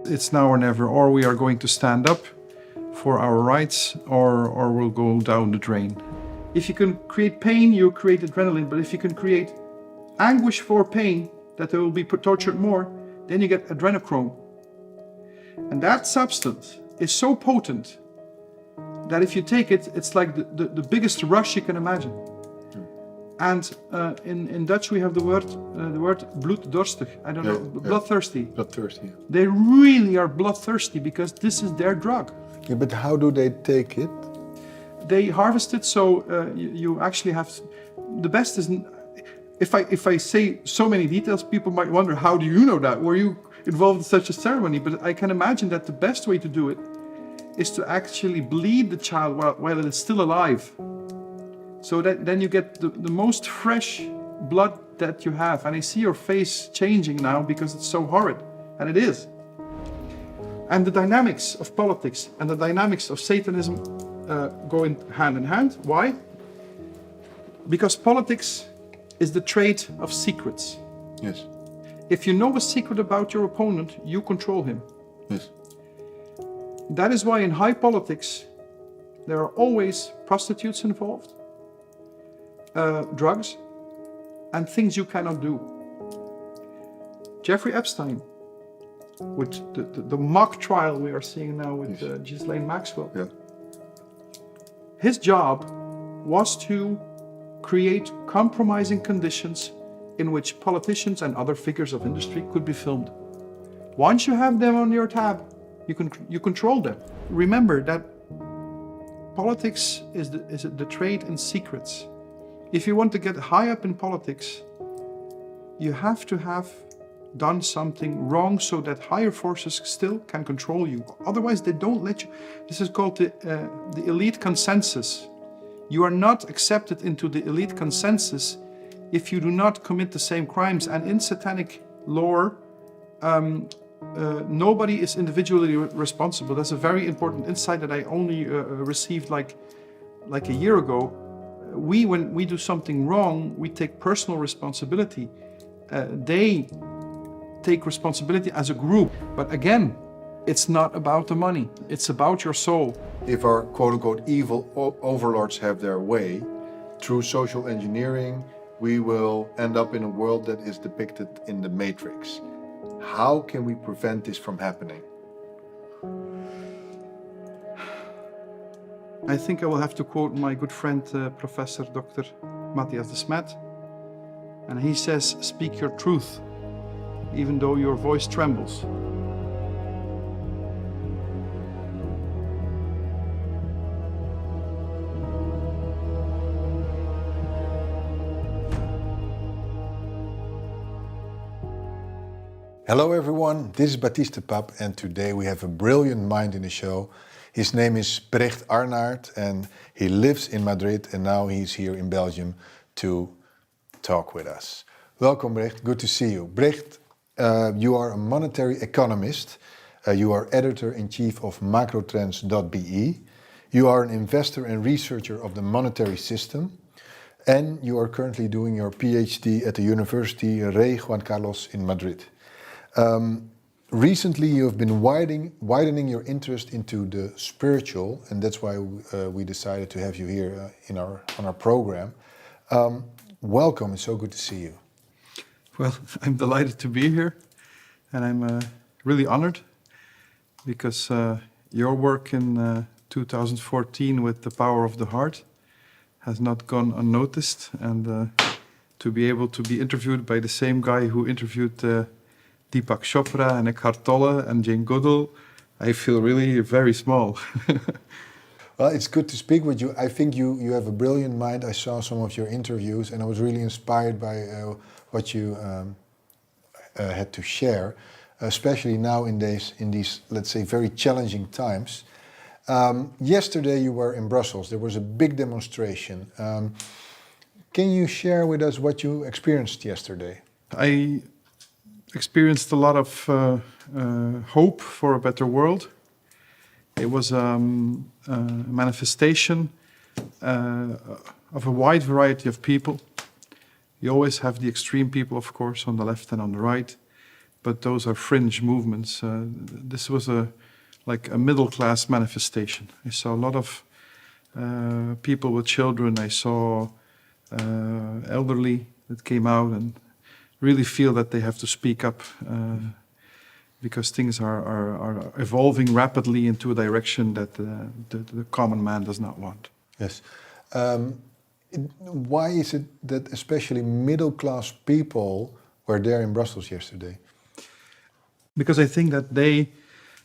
it's now or never, or we are going to stand up for our rights, or we'll go down the drain. If you can create pain, you create adrenaline, but if you can create anguish for pain, that they will be tortured more, then you get adrenochrome. And that substance is so potent that if you take it, it's like the biggest rush you can imagine. And in Dutch we have the word bloeddorstig. I don't know, bloodthirsty. Bloodthirsty. They really are bloodthirsty because this is their drug. Yeah, but how do they take it? They harvest it, so you actually have. The best is, if I say so many details, people might wonder, how do you know that? Were you involved in such a ceremony? But I can imagine that the best way to do it is to actually bleed the child while it is still alive. So that then you get the most fresh blood that you have. And I see your face changing now because it's so horrid, and it is. And the dynamics of politics and the dynamics of Satanism go hand in hand. Why? Because politics is the trade of secrets. Yes. If you know a secret about your opponent, you control him. Yes. That is why in high politics, there are always prostitutes involved, drugs, and things you cannot do. Jeffrey Epstein, with the mock trial we are seeing now with Ghislaine Maxwell, his job was to create compromising conditions in which politicians and other figures of industry could be filmed. Once you have them on your tab, you control them. Remember that politics is the trade in secrets. If you want to get high up in politics, you have to have done something wrong so that higher forces still can control you. Otherwise, they don't let you. This is called the elite consensus. You are not accepted into the elite consensus if you do not commit the same crimes. And in satanic lore, nobody is individually responsible. That's a very important insight that I only received like a year ago. When we do something wrong, we take personal responsibility. They take responsibility as a group. But again, it's not about the money. It's about your soul. If our quote-unquote evil overlords have their way, through social engineering, we will end up in a world that is depicted in the Matrix. How can we prevent this from happening? I think I will have to quote my good friend, Professor Dr. Matthias de Smet. And he says, speak your truth, even though your voice trembles. Hello everyone, this is Baptiste De Pape and today we have a brilliant mind in the show. His name is Brecht Arnaert and he lives in Madrid and now he's here in Belgium to talk with us. Welcome Brecht, good to see you. Brecht, you are a monetary economist. You are editor-in-chief of macrotrends.be. You are an investor and researcher of the monetary system. And you are currently doing your PhD at the University Rey Juan Carlos in Madrid. Recently you have been widening your interest into the spiritual, and that's why we decided to have you here on our program. Welcome, it's so good to see you. Well, I'm delighted to be here, and I'm really honored because your work in 2014 with The Power of the Heart has not gone unnoticed, and to be able to be interviewed by the same guy who interviewed Deepak Chopra and Eckhart Tolle and Jane Goodall, I feel really very small. Well, it's good to speak with you. I think you have a brilliant mind. I saw some of your interviews and I was really inspired by what you had to share, especially now in these, let's say, very challenging times. Yesterday you were in Brussels. There was a big demonstration. Can you share with us what you experienced yesterday? I experienced a lot of hope for a better world. It was a manifestation of a wide variety of people. You always have the extreme people, of course, on the left and on the right. but those are fringe movements. This was like a middle class manifestation. I saw a lot of people with children. I saw elderly that came out and really feel that they have to speak up because things are evolving rapidly into a direction that the common man does not want. Yes. Why is it that especially middle-class people were there in Brussels yesterday? Because I think that they,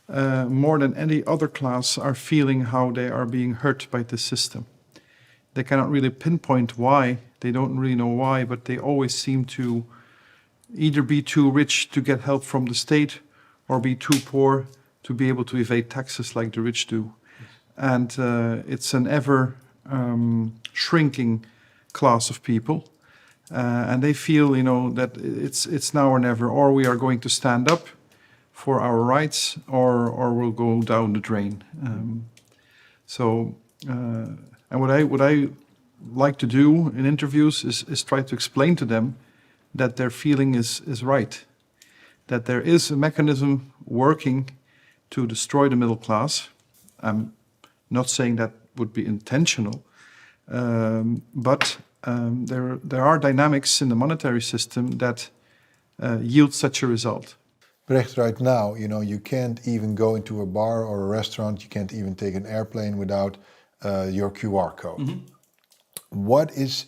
more than any other class, are feeling how they are being hurt by the system. They cannot really pinpoint why, they don't really know why, but they always seem to either be too rich to get help from the state or be too poor to be able to evade taxes like the rich do. Yes. And it's an ever shrinking class of people. And they feel, that it's now or never, or we are going to stand up for our rights, or we'll go down the drain. And what I like to do in interviews is try to explain to them that their feeling is right, that there is a mechanism working to destroy the middle class. I'm not saying that would be intentional, but there are dynamics in the monetary system that yield such a result. Brecht, right now, you can't even go into a bar or a restaurant, you can't even take an airplane without your QR code. Mm-hmm. What is...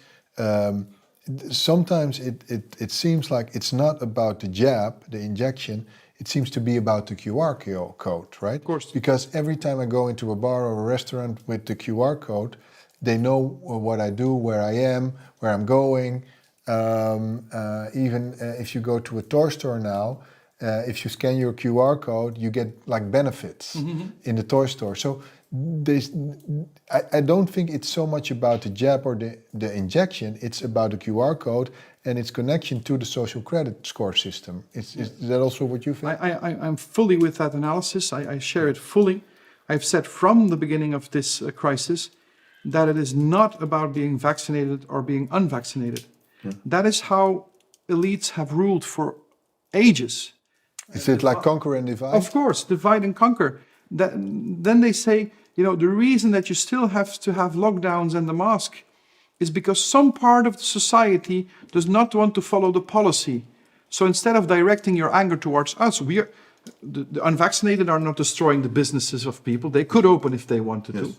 sometimes it seems like it's not about the jab, the injection, it seems to be about the QR code, right? Of course. Because every time I go into a bar or a restaurant with the QR code, they know what I do, where I am, where I'm going. Even if you go to a toy store now, if you scan your QR code, you get like benefits in the toy store. So I don't think it's so much about the jab or the injection, it's about the QR code and its connection to the social credit score system. Is that also what you think? I'm fully with that analysis. I share it fully. I've said from the beginning of this crisis that it is not about being vaccinated or being unvaccinated. Yeah. That is how elites have ruled for ages. Is it like conquer and divide? Of course, divide and conquer. Then they say, the reason that you still have to have lockdowns and the mask is because some part of the society does not want to follow the policy. So instead of directing your anger towards us, the unvaccinated are not destroying the businesses of people. They could open if they wanted to.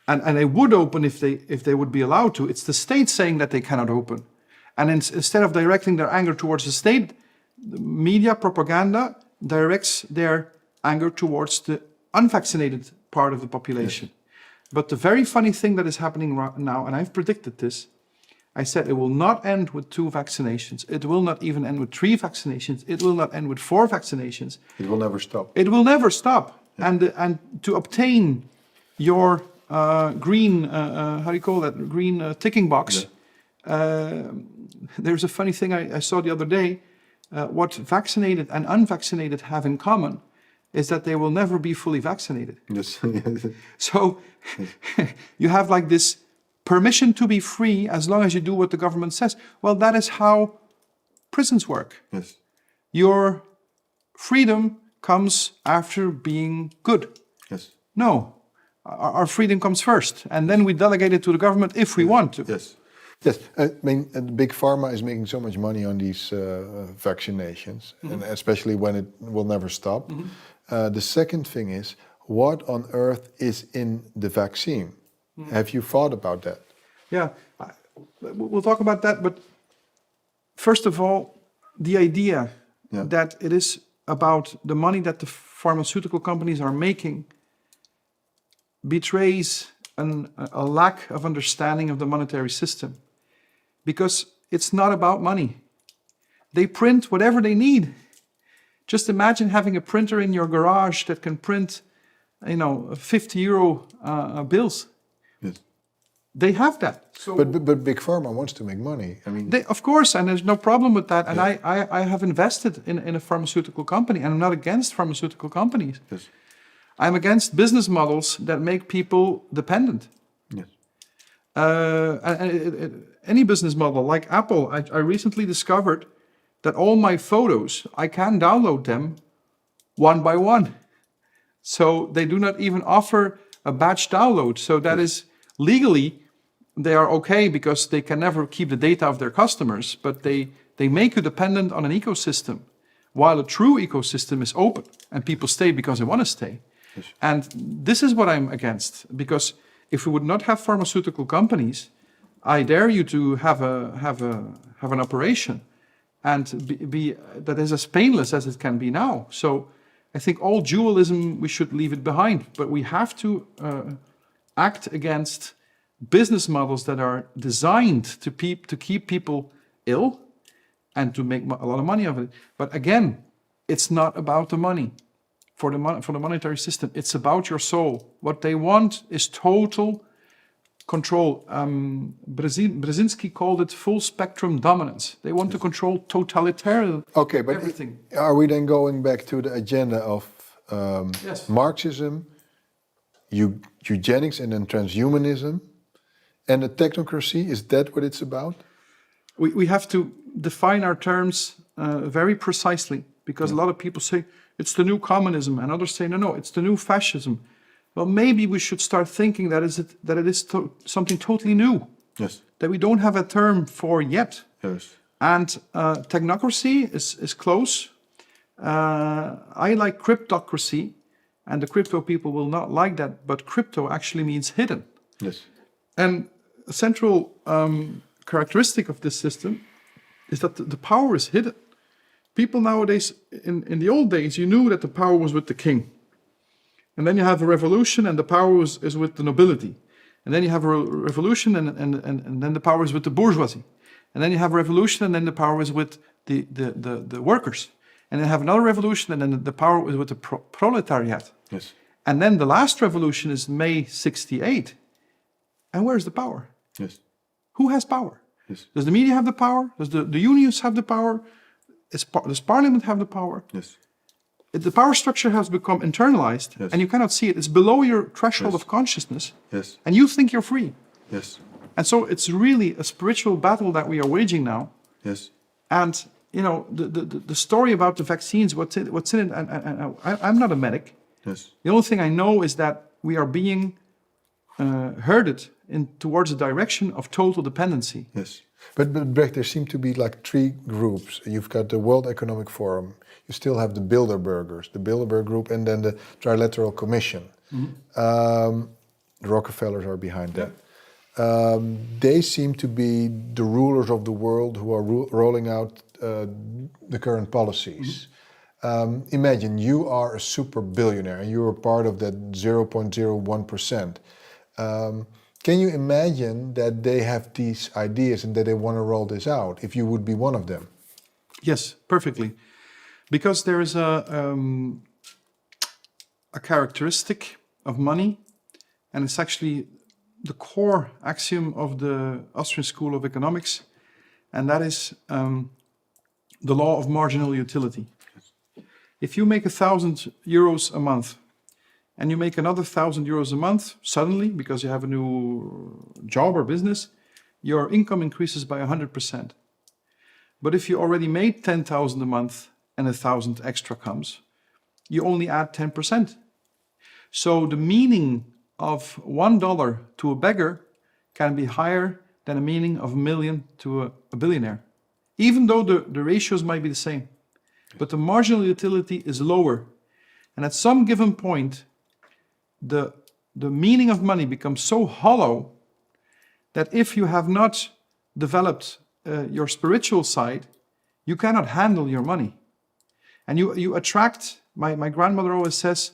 And they would open if they would be allowed to. It's the state saying that they cannot open. And instead of directing their anger towards the state, the media propaganda directs their anger towards the unvaccinated part of the population. Yes. But the very funny thing that is happening right now, and I've predicted this, I said it will not end with 2 vaccinations. It will not even end with 3 vaccinations. It will not end with 4 vaccinations. It will never stop. It will never stop. Yeah. And to obtain your green, green ticking box, there's a funny thing I saw the other day. What vaccinated and unvaccinated have in common is that they will never be fully vaccinated. Yes. So you have like this permission to be free as long as you do what the government says. Well, that is how prisons work. Yes. Your freedom comes after being good. Yes. No, our freedom comes first, and then we delegate it to the government if we want to. Yes. Yes, I mean, Big Pharma is making so much money on these vaccinations, and especially when it will never stop. The second thing is, what on earth is in the vaccine? Have you thought about that? Yeah, we'll talk about that, but first of all, the idea that it is about the money that the pharmaceutical companies are making betrays a lack of understanding of the monetary system. Because it's not about money. They print whatever they need. Just imagine having a printer in your garage that can print, 50 euro bills. Yes. They have that. So, but Big Pharma wants to make money. I mean, of course, and there's no problem with that. And I have invested in a pharmaceutical company, and I'm not against pharmaceutical companies. Yes. I'm against business models that make people dependent. Yes. Any business model like Apple, I recently discovered that all my photos, I can download them one by one. So they do not even offer a batch download. So that is legally, they are okay because they can never keep the data of their customers, but they make you dependent on an ecosystem, while a true ecosystem is open and people stay because they want to stay. Yes. And this is what I'm against, because if we would not have pharmaceutical companies, I dare you to have an operation and be that is as painless as it can be now. So I think all dualism, we should leave it behind, but we have to act against business models that are designed to keep people ill and to make a lot of money of it. But again, it's not about the money. For the monetary system, it's about your soul. What they want is total control. Brzezinski called it full spectrum dominance. They want to control totalitarian everything. Are we then going back to the agenda of Marxism, eugenics, and then transhumanism, and the technocracy? Is that what it's about? We have to define our terms very precisely, because a lot of people say it's the new communism, and others say no, it's the new fascism. Well, maybe we should start thinking that it is something totally new. Yes. That we don't have a term for yet. Yes. And technocracy is close. I like cryptocracy, and the crypto people will not like that, but crypto actually means hidden. Yes. And a central characteristic of this system is that the power is hidden. People nowadays, in the old days, you knew that the power was with the king. And then you have a revolution and the power is with the nobility. And then you have a revolution and then the power is with the bourgeoisie. And then you have a revolution and then the power is with the workers. And then you have another revolution and then the power is with the proletariat. Yes. And then the last revolution is May 68. And where's the power? Yes. Who has power? Yes. Does the media have the power? Does the unions have the power? Does Parliament have the power? Yes. The power structure has become internalized, and you cannot see it. It's below your threshold of consciousness, and you think you're free. Yes. And so it's really a spiritual battle that we are waging now. Yes. And you know the story about the vaccines, what's in it. And I'm not a medic. Yes. The only thing I know is that we are being herded towards a direction of total dependency. Yes. But Brecht, there seem to be like three groups. You've got the World Economic Forum. You still have the Bilderbergers, the Bilderberg Group, and then the Trilateral Commission. Mm-hmm. The Rockefellers are behind that. They seem to be the rulers of the world who are rolling out the current policies. Mm-hmm. Imagine you are a super billionaire and you're a part of that 0.01%. Can you imagine that they have these ideas and that they want to roll this out, if you would be one of them? Yes, perfectly. Because there is a characteristic of money, and it's actually the core axiom of the Austrian School of Economics, and that is the law of marginal utility. If you make €1,000 a month, and you make another €1,000 a month, suddenly, because you have a new job or business, your income increases by 100%. But if you already made 10,000 a month and 1,000 extra comes, you only add 10%. So the meaning of $1 to a beggar can be higher than a meaning of $1 million to a billionaire, even though the ratios might be the same. But the marginal utility is lower. And at some given point, the meaning of money becomes so hollow that if you have not developed your spiritual side, you cannot handle your money. And you attract, my grandmother always says,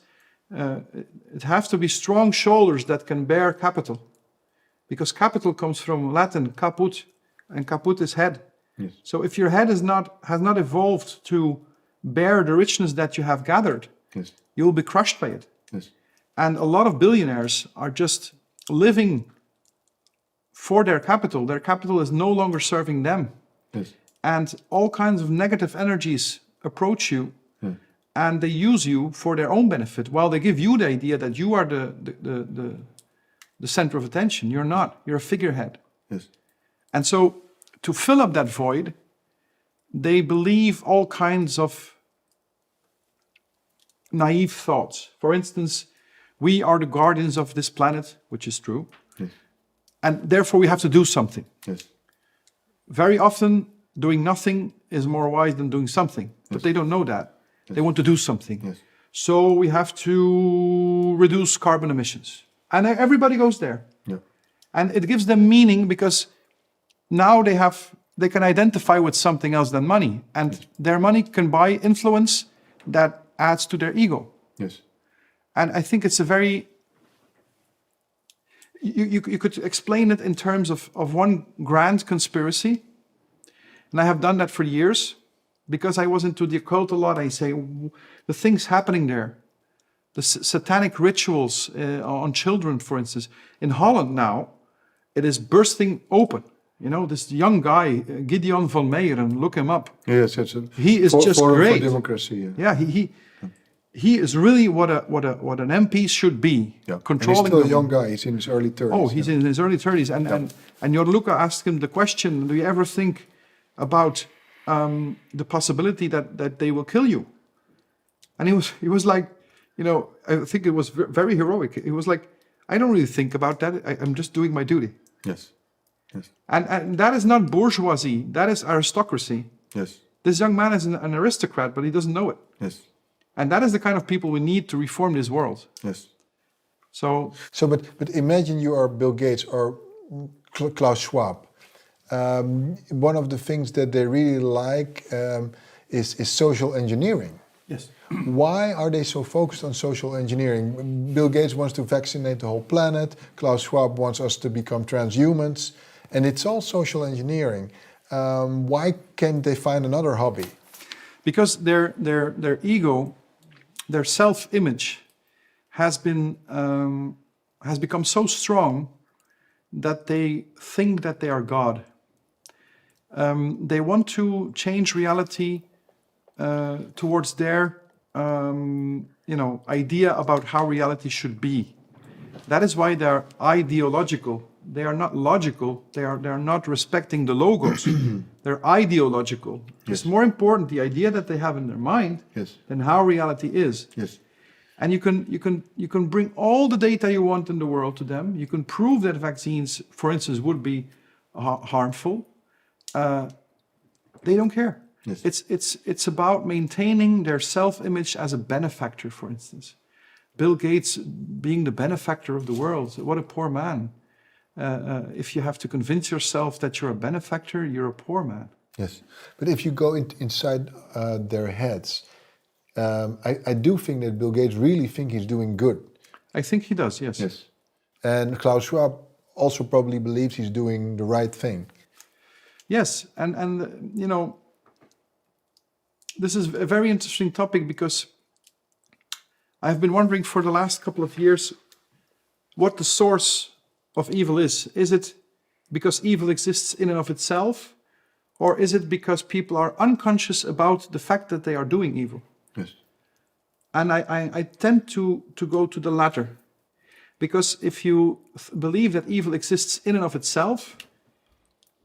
it has to be strong shoulders that can bear capital. Because capital comes from Latin, caput, and caput is head. Yes. So if your head has not evolved to bear the richness that you have gathered, yes, you will be crushed by it. Yes. And a lot of billionaires are just living for their capital. Their capital is no longer serving them. Yes. And all kinds of negative energies approach you, and they use you for their own benefit, while they give you the idea that you are the center of attention. You're not. You're a figurehead. Yes. And so to fill up that void, they believe all kinds of naive thoughts. For instance, we are the guardians of this planet, which is true, Yes. and therefore we have to do something. Yes. Very often, doing nothing is more wise than doing something, but they don't know that. They want to do something. Yes. So we have to reduce carbon emissions. And everybody goes there. Yeah. And it gives them meaning because now they can identify with something else than money. And their money can buy influence that adds to their ego. Yes. And I think it's a very... You could explain it in terms of one grand conspiracy. And I have done that for years. Because I was into the occult a lot, I say, the things happening there, the satanic rituals on children, for instance. In Holland now, it is bursting open. You know, this young guy, Gideon van Meijeren, look him up. Yes, He is just great. For democracy. Yeah, he is really what an MP should be. Yeah. Controlling. And he's still a young guy. He's in his early 30s. Oh, he's in his early 30s. And Jorluca asked him the question, do you ever think about the possibility that they will kill you? And he was like, you know, I think it was very heroic. He was like, I don't really think about that. I'm just doing my duty. Yes. Yes. And that is not bourgeoisie. That is aristocracy. Yes. This young man is an aristocrat, but he doesn't know it. Yes. And that is the kind of people we need to reform this world. Yes. So but imagine you are Bill Gates or Klaus Schwab. One of the things that they really like is social engineering. yes. Why are they so focused on social engineering? Bill Gates wants to vaccinate the whole planet. Klaus Schwab wants us to become transhumans. And it's all social engineering. Why can't they find another hobby? Because their ego, their self-image has become so strong that they think that they are God. They want to change reality towards their idea about how reality should be. That is why they're ideological. They are not logical. They are not respecting the logos. They're ideological. Yes. It's more important the idea that they have in their mind Yes. than how reality is. Yes. And you can bring all the data you want in the world to them. You can prove that vaccines, for instance, would be harmful. They don't care. Yes. It's about maintaining their self-image as a benefactor, for instance. Bill Gates being the benefactor of the world. What a poor man. If you have to convince yourself that you're a benefactor, you're a poor man. Yes. But if you go inside their heads, I do think that Bill Gates really think he's doing good. I think he does, yes. Yes. And Klaus Schwab also probably believes he's doing the right thing. Yes, and you know, this is a very interesting topic because I've been wondering for the last couple of years what the source of evil is. Is it because evil exists in and of itself, or is it because people are unconscious about the fact that they are doing evil? Yes. And I tend to go to the latter, because if you believe that evil exists in and of itself,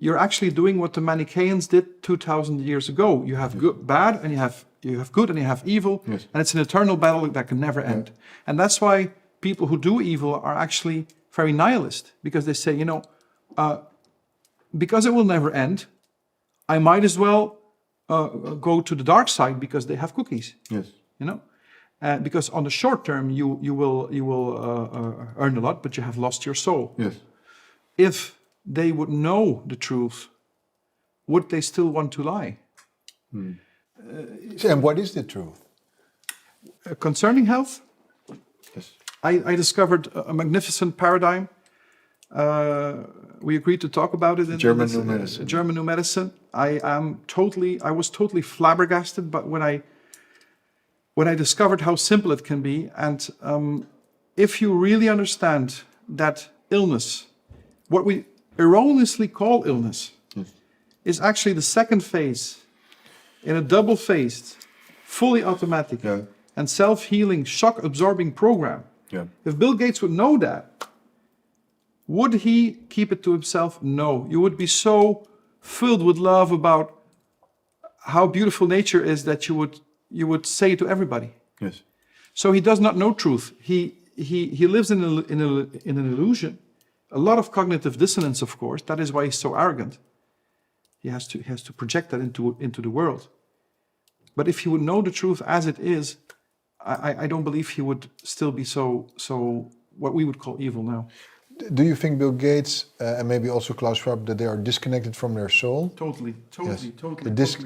you're actually doing what the Manichaeans did 2,000 years ago. You have good, bad, and you have good, and you have evil, Yes. and it's an eternal battle that can never end. And that's why people who do evil are actually very nihilist, because they say, you know, because it will never end, I might as well go to the dark side because they have cookies. Yes. You know, because on the short term you will earn a lot, but you have lost your soul. Yes. If they would know the truth, would they still want to lie? And what is the truth? Concerning health, Yes. I discovered a magnificent paradigm. We agreed to talk about it in German this, New Medicine. German New Medicine. I was totally flabbergasted, but when I discovered how simple it can be, and if you really understand that illness, what we erroneously call illness, is actually the second phase in a double-phased, fully automatic, and self-healing, shock-absorbing program. Yeah. If Bill Gates would know that, would he keep it to himself? No. You would be so filled with love about how beautiful nature is that you would say to everybody. Yes. So he does not know truth. He lives in an illusion. A lot of cognitive dissonance, of course. That is why he's so arrogant. He has to project that into the world. But if he would know the truth as it is, I don't believe he would still be so what we would call evil now. Do you think Bill Gates and maybe also Klaus Schwab, that they are disconnected from their soul? Totally.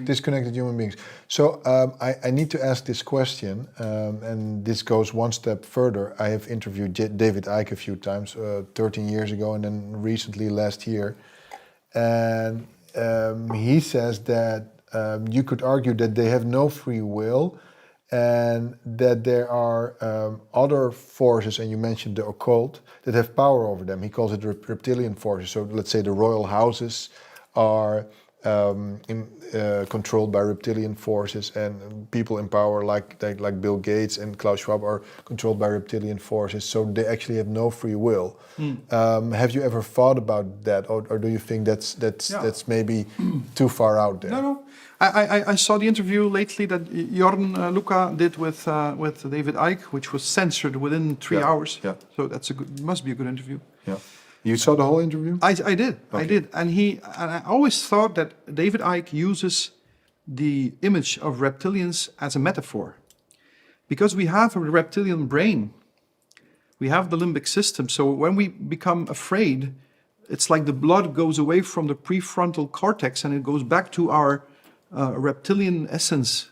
Disconnected human beings. So I need to ask this question, and this goes one step further. I have interviewed David Icke a few times, 13 years ago, and then recently last year. And he says that you could argue that they have no free will, and that there are other forces, and you mentioned the occult, that have power over them. He calls it reptilian forces. So let's say the royal houses are controlled by reptilian forces, and people in power like Bill Gates and Klaus Schwab are controlled by reptilian forces. So they actually have no free will. Have you ever thought about that, or do you think that's maybe too far out there? No. I saw the interview lately that Jorn Luca did with David Icke, which was censored within 3 hours. Yeah. So must be a good interview. Yeah. You saw the whole interview? I did. Okay. I did. And I always thought that David Icke uses the image of reptilians as a metaphor. Because we have a reptilian brain. We have the limbic system. So when we become afraid, it's like the blood goes away from the prefrontal cortex and it goes back to our reptilian essence,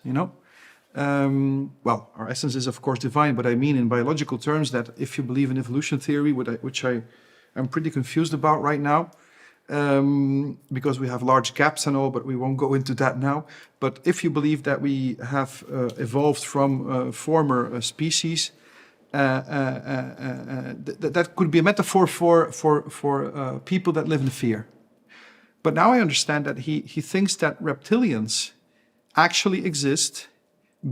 well, our essence is of course divine, but I mean in biological terms that if you believe in evolution theory, which I am pretty confused about right now, because we have large gaps and all, but we won't go into that now. But if you believe that we have evolved from former species, that could be a metaphor for people that live in fear. But now I understand that he thinks that reptilians actually exist,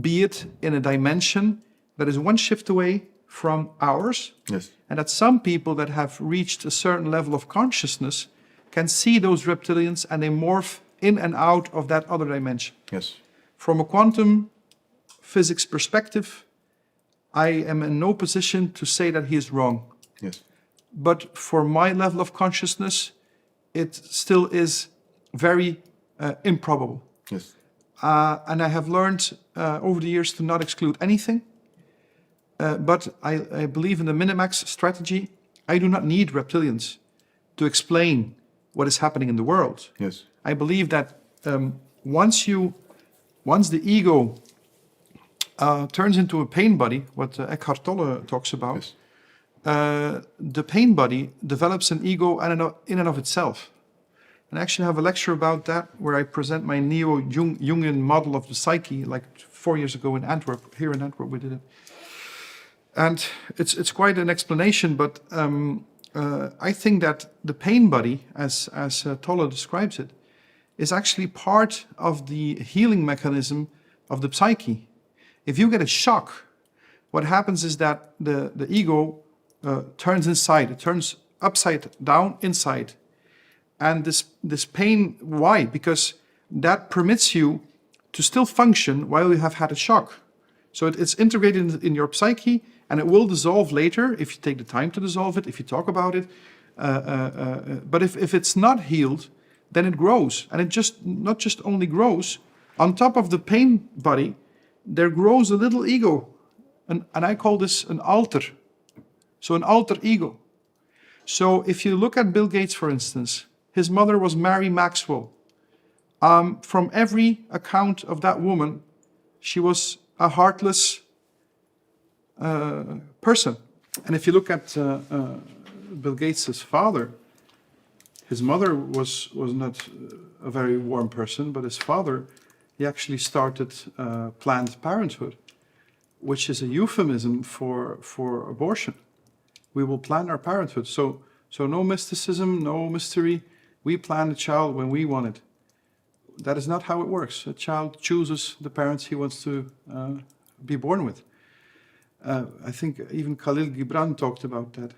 be it in a dimension that is one shift away from ours. Yes. And that some people that have reached a certain level of consciousness can see those reptilians and they morph in and out of that other dimension. Yes. From a quantum physics perspective, I am in no position to say that he is wrong. Yes. But for my level of consciousness, it still is very improbable. Yes. And I have learned over the years to not exclude anything. But I believe in the Minimax strategy. I do not need reptilians to explain what is happening in the world. Yes. I believe that once the ego turns into a pain body, what Eckhart Tolle talks about, Yes. The pain body develops an ego in and of itself. And I actually have a lecture about that where I present my neo-Jungian model of the psyche, like 4 years ago in Antwerp. Here in Antwerp we did it. And it's quite an explanation, but I think that the pain body, as Tolle describes it, is actually part of the healing mechanism of the psyche. If you get a shock, what happens is that the ego turns inside. It turns upside down inside. And this pain, why? Because that permits you to still function while you have had a shock. So it's integrated in your psyche, and it will dissolve later if you take the time to dissolve it, if you talk about it. But if it's not healed, then it grows. And it not just only grows. On top of the pain body, there grows a little ego. And I call this an alter. So an alter ego. So if you look at Bill Gates, for instance, his mother was Mary Maxwell. From every account of that woman, she was a heartless person. And if you look at Bill Gates' father, his mother was not a very warm person, but his father, he actually started Planned Parenthood, which is a euphemism for abortion. We will plan our parenthood. So no mysticism, no mystery. We plan a child when we want it. That is not how it works. A child chooses the parents he wants to be born with. I think even Khalil Gibran talked about that.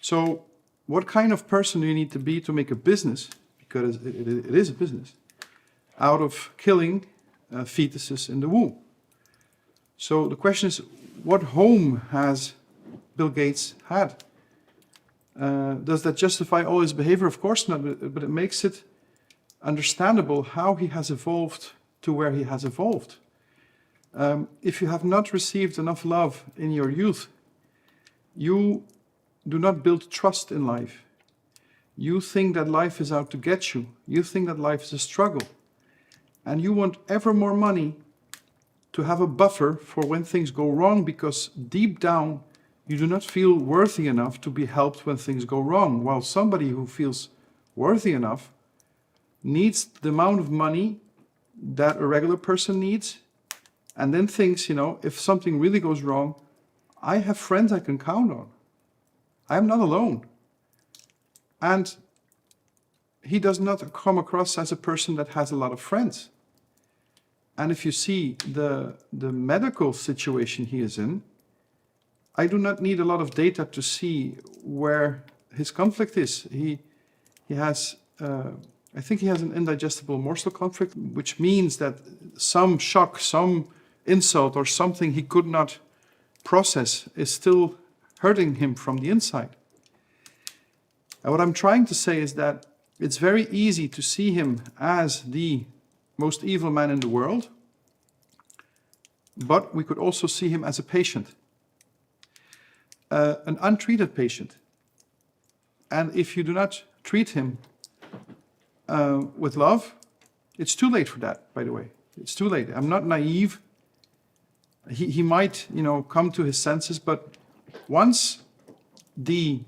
So what kind of person do you need to be to make a business? Because it is a business. out of killing fetuses in the womb. So the question is, what home has Bill Gates had? Does that justify all his behavior? Of course not, but it makes it understandable how he has evolved to where he has evolved. If you have not received enough love in your youth, you do not build trust in life. You think that life is out to get you. You think that life is a struggle. And you want ever more money to have a buffer for when things go wrong, because deep down you do not feel worthy enough to be helped when things go wrong, while somebody who feels worthy enough needs the amount of money that a regular person needs, and then thinks, if something really goes wrong, I have friends I can count on. I'm not alone. And he does not come across as a person that has a lot of friends. And if you see the medical situation he is in, I do not need a lot of data to see where his conflict is. He has, I think he has an indigestible morsel conflict, which means that some shock, some insult or something he could not process is still hurting him from the inside. And what I'm trying to say is that it's very easy to see him as the most evil man in the world, but we could also see him as a patient, an untreated patient. And if you do not treat him with love, it's too late for that, by the way. It's too late. I'm not naive. He might, come to his senses, but once the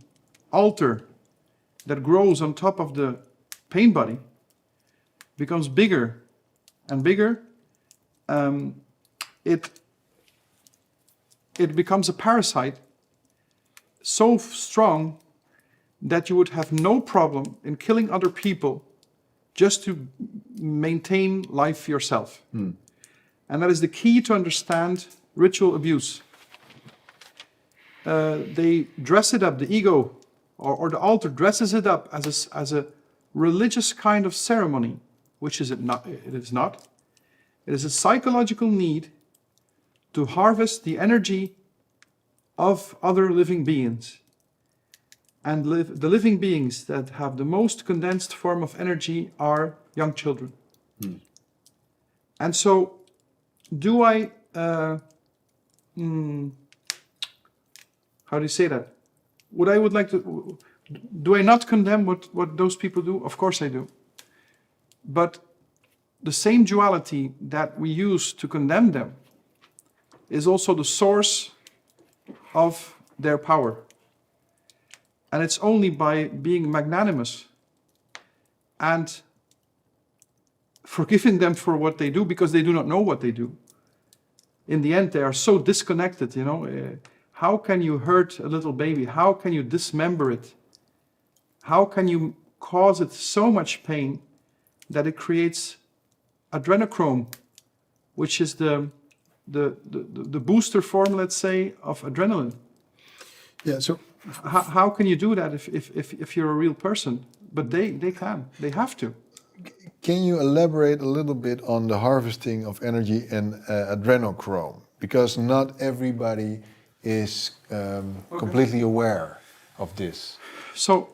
altar that grows on top of the pain body becomes bigger and bigger, it becomes a parasite so strong that you would have no problem in killing other people just to maintain life yourself. And that is the key to understand ritual abuse. They dress it up, the ego or the altar dresses it up as a religious kind of ceremony, which is it not. It is not. It is a psychological need to harvest the energy of other living beings. And the living beings that have the most condensed form of energy are young children. And so, do I, how do you say that? Do I not condemn what those people do? Of course I do. But the same duality that we use to condemn them is also the source of their power. And it's only by being magnanimous and forgiving them for what they do, because they do not know what they do. In the end, they are so disconnected, How can you hurt a little baby? How can you dismember it? How can you cause it so much pain that it creates adrenochrome, which is the booster form, let's say, of adrenaline? Yeah, so how can you do that if you're a real person? But they can. They have to. can you elaborate a little bit on the harvesting of energy and adrenochrome? Because not everybody is completely aware of this. So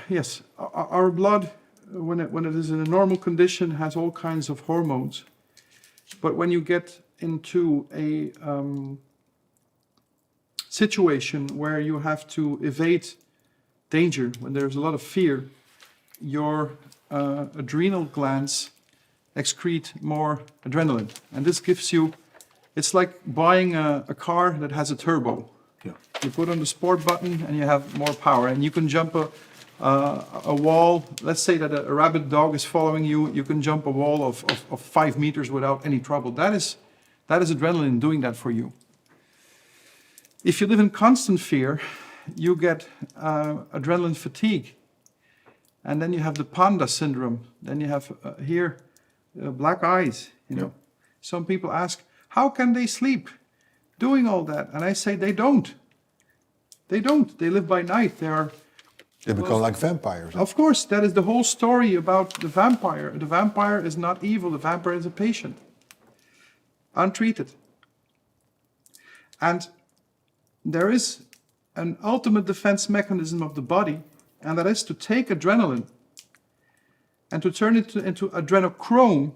yes, our blood, when it is in a normal condition, has all kinds of hormones. But when you get into a situation where you have to evade danger, when there's a lot of fear, your adrenal glands excrete more adrenaline. And this gives you, it's like buying a car that has a turbo. Yeah. You put on the sport button and you have more power, and you can jump a wall. Let's say that a rabid dog is following you. You can jump a wall of 5 meters without any trouble. That is adrenaline doing that for you. If you live in constant fear, you get adrenaline fatigue. And then you have the panda syndrome. Then you have here black eyes. You know, some people ask, how can they sleep doing all that? And I say they don't. They don't. They live by night. They are They become like vampires. Of course, that is the whole story about the vampire. The vampire is not evil. The vampire is a patient, untreated. And there is an ultimate defense mechanism of the body, and that is to take adrenaline and to turn it into adrenochrome,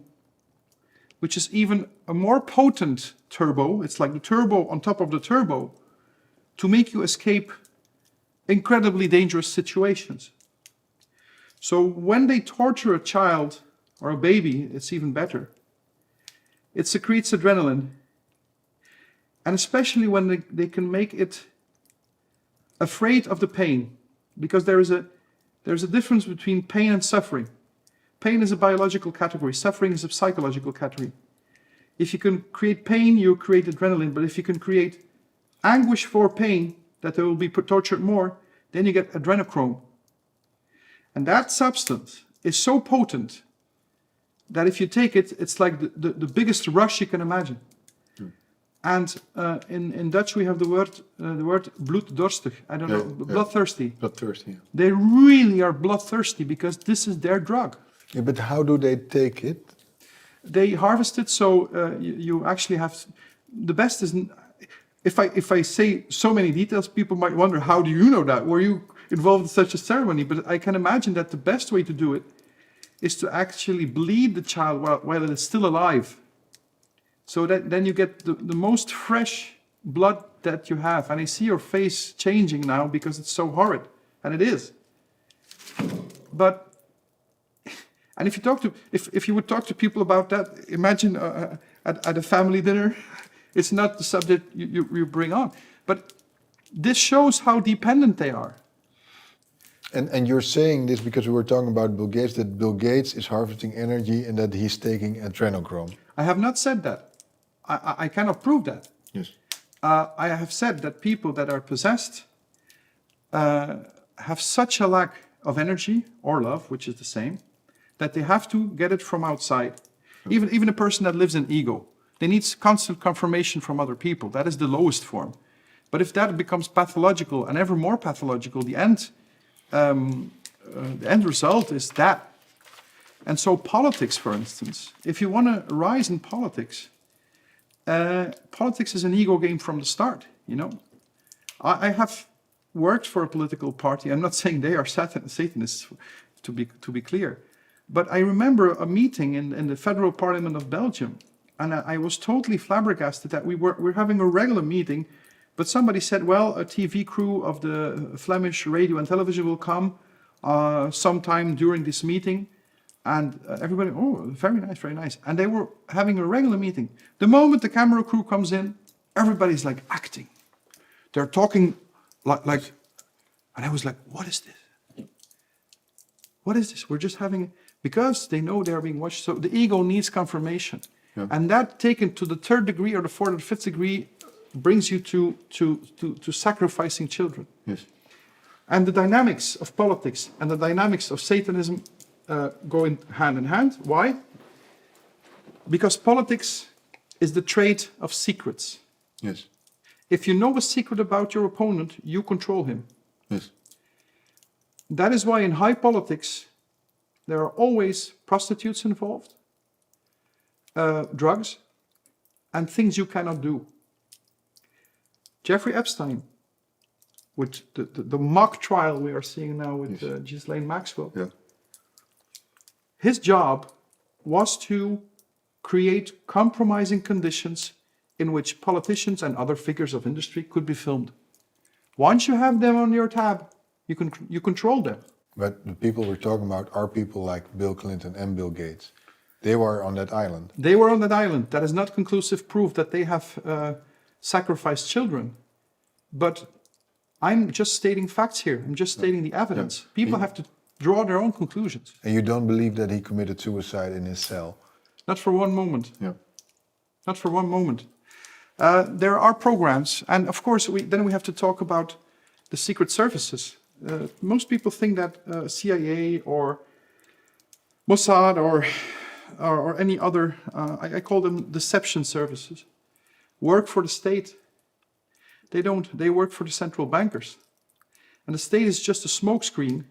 which is even a more potent turbo. It's like the turbo on top of the turbo to make you escape incredibly dangerous situations. So when they torture a child or a baby, it's even better. It secretes adrenaline, and especially when they can make it afraid of the pain, because there's a difference between pain and suffering. Pain is a biological category, suffering is a psychological category. If you can create pain, you create adrenaline, but if you can create anguish for pain, that they will be tortured more, then you get adrenochrome. And that substance is so potent that if you take it, it's like the biggest rush you can imagine. And in Dutch we have the word bloeddorstig. I don't know, bloodthirsty. Bloodthirsty. Yeah. They really are bloodthirsty because this is their drug. Yeah, but how do they take it? They harvest it, so you actually have. The best is, if I say so many details, people might wonder, how do you know that? Were you involved in such a ceremony? But I can imagine that the best way to do it is to actually bleed the child while it is still alive. So that then you get the most fresh blood that you have. And I see your face changing now because it's so horrid. And it is. But, and if you would talk to people about that, imagine at a family dinner, it's not the subject you bring on. But this shows how dependent they are. And you're saying this because we were talking about Bill Gates, that Bill Gates is harvesting energy and that he's taking adrenochrome. I have not said that. I cannot prove that. Yes. I have said that people that are possessed have such a lack of energy or love, which is the same, that they have to get it from outside. Even a person that lives in ego, they need constant confirmation from other people. That is the lowest form. But if that becomes pathological and ever more pathological, the end result is that. And so politics, for instance, if you want to rise in politics, politics is an ego game from the start, you know. I have worked for a political party. I'm not saying they are Satanists, to be clear. But I remember a meeting in the federal parliament of Belgium, and I was totally flabbergasted that we're having a regular meeting, but somebody said, well, a TV crew of the Flemish radio and television will come sometime during this meeting. And everybody, oh, very nice, very nice. And they were having a regular meeting. The moment the camera crew comes in, everybody's like acting. They're talking like, and I was like, what is this? What is this? We're just having, because they know they're being watched. So the ego needs confirmation. Yeah. And that taken to the 3rd degree or the 4th or 5th degree brings you to sacrificing children. Yes. And the dynamics of politics and the dynamics of Satanism go hand in hand. Why? Because politics is the trade of secrets. Yes. If you know a secret about your opponent, you control him. Yes. That is why in high politics, there are always prostitutes involved, drugs, and things you cannot do. Jeffrey Epstein, with the mock trial we are seeing now with Ghislaine Maxwell, yeah. His job was to create compromising conditions in which politicians and other figures of industry could be filmed. Once you have them on your tab, you control them. But the people we're talking about are people like Bill Clinton and Bill Gates. They were on that island. They were on that island. That is not conclusive proof that they have sacrificed children. But I'm just stating facts here. I'm just stating the evidence. Yeah. People have to draw their own conclusions. And you don't believe that he committed suicide in his cell? Not for one moment. Yeah. Not for one moment. There are programs, and of course then we have to talk about the secret services. Most people think that CIA or Mossad or any other, I call them deception services, work for the state. They don't. They work for the central bankers. And the state is just a smokescreen.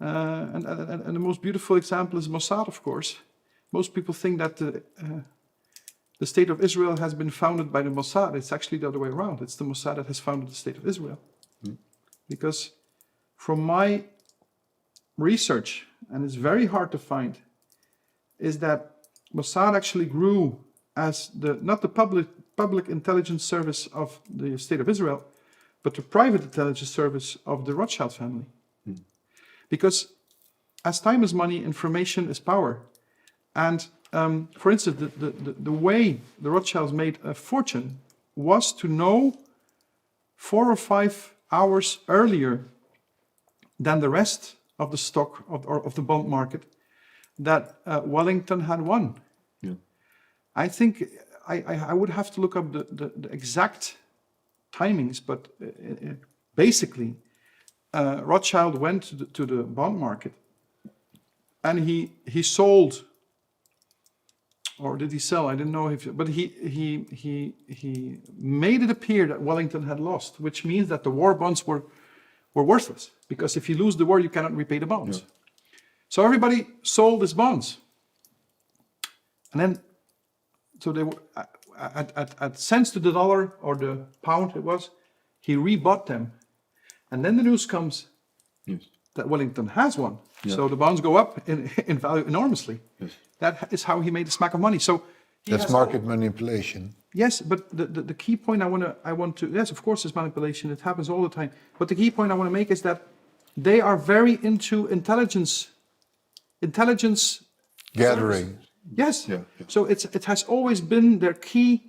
And the most beautiful example is Mossad, of course. Most people think that the state of Israel has been founded by the Mossad. It's actually the other way around. It's the Mossad that has founded the state of Israel. Because from my research, and it's very hard to find, is that Mossad actually grew as not the public intelligence service of the state of Israel, but the private intelligence service of the Rothschild family. Because as time is money, information is power. And for instance, the way the Rothschilds made a fortune was to know 4 or 5 hours earlier than the rest of the stock of the bond market that Wellington had won. Yeah. I think I would have to look up the exact timings, but basically Rothschild went to the bond market and he sold, or did he sell? I didn't know but he made it appear that Wellington had lost, which means that the war bonds were worthless, because if you lose the war, you cannot repay the bonds. Yeah. So everybody sold his bonds, and then so they were at cents to the dollar or the pound it was, he rebought them, and then the news comes that Wellington has won. Yeah. So the bonds go up in value enormously. Yes. That is how he made a smack of money. So that's market manipulation. Yes, but the key point I want to yes, of course, it's manipulation. It happens all the time. But the key point I want to make is that they are very into intelligence gathering. Service. Yes. Yeah. So it has always been their key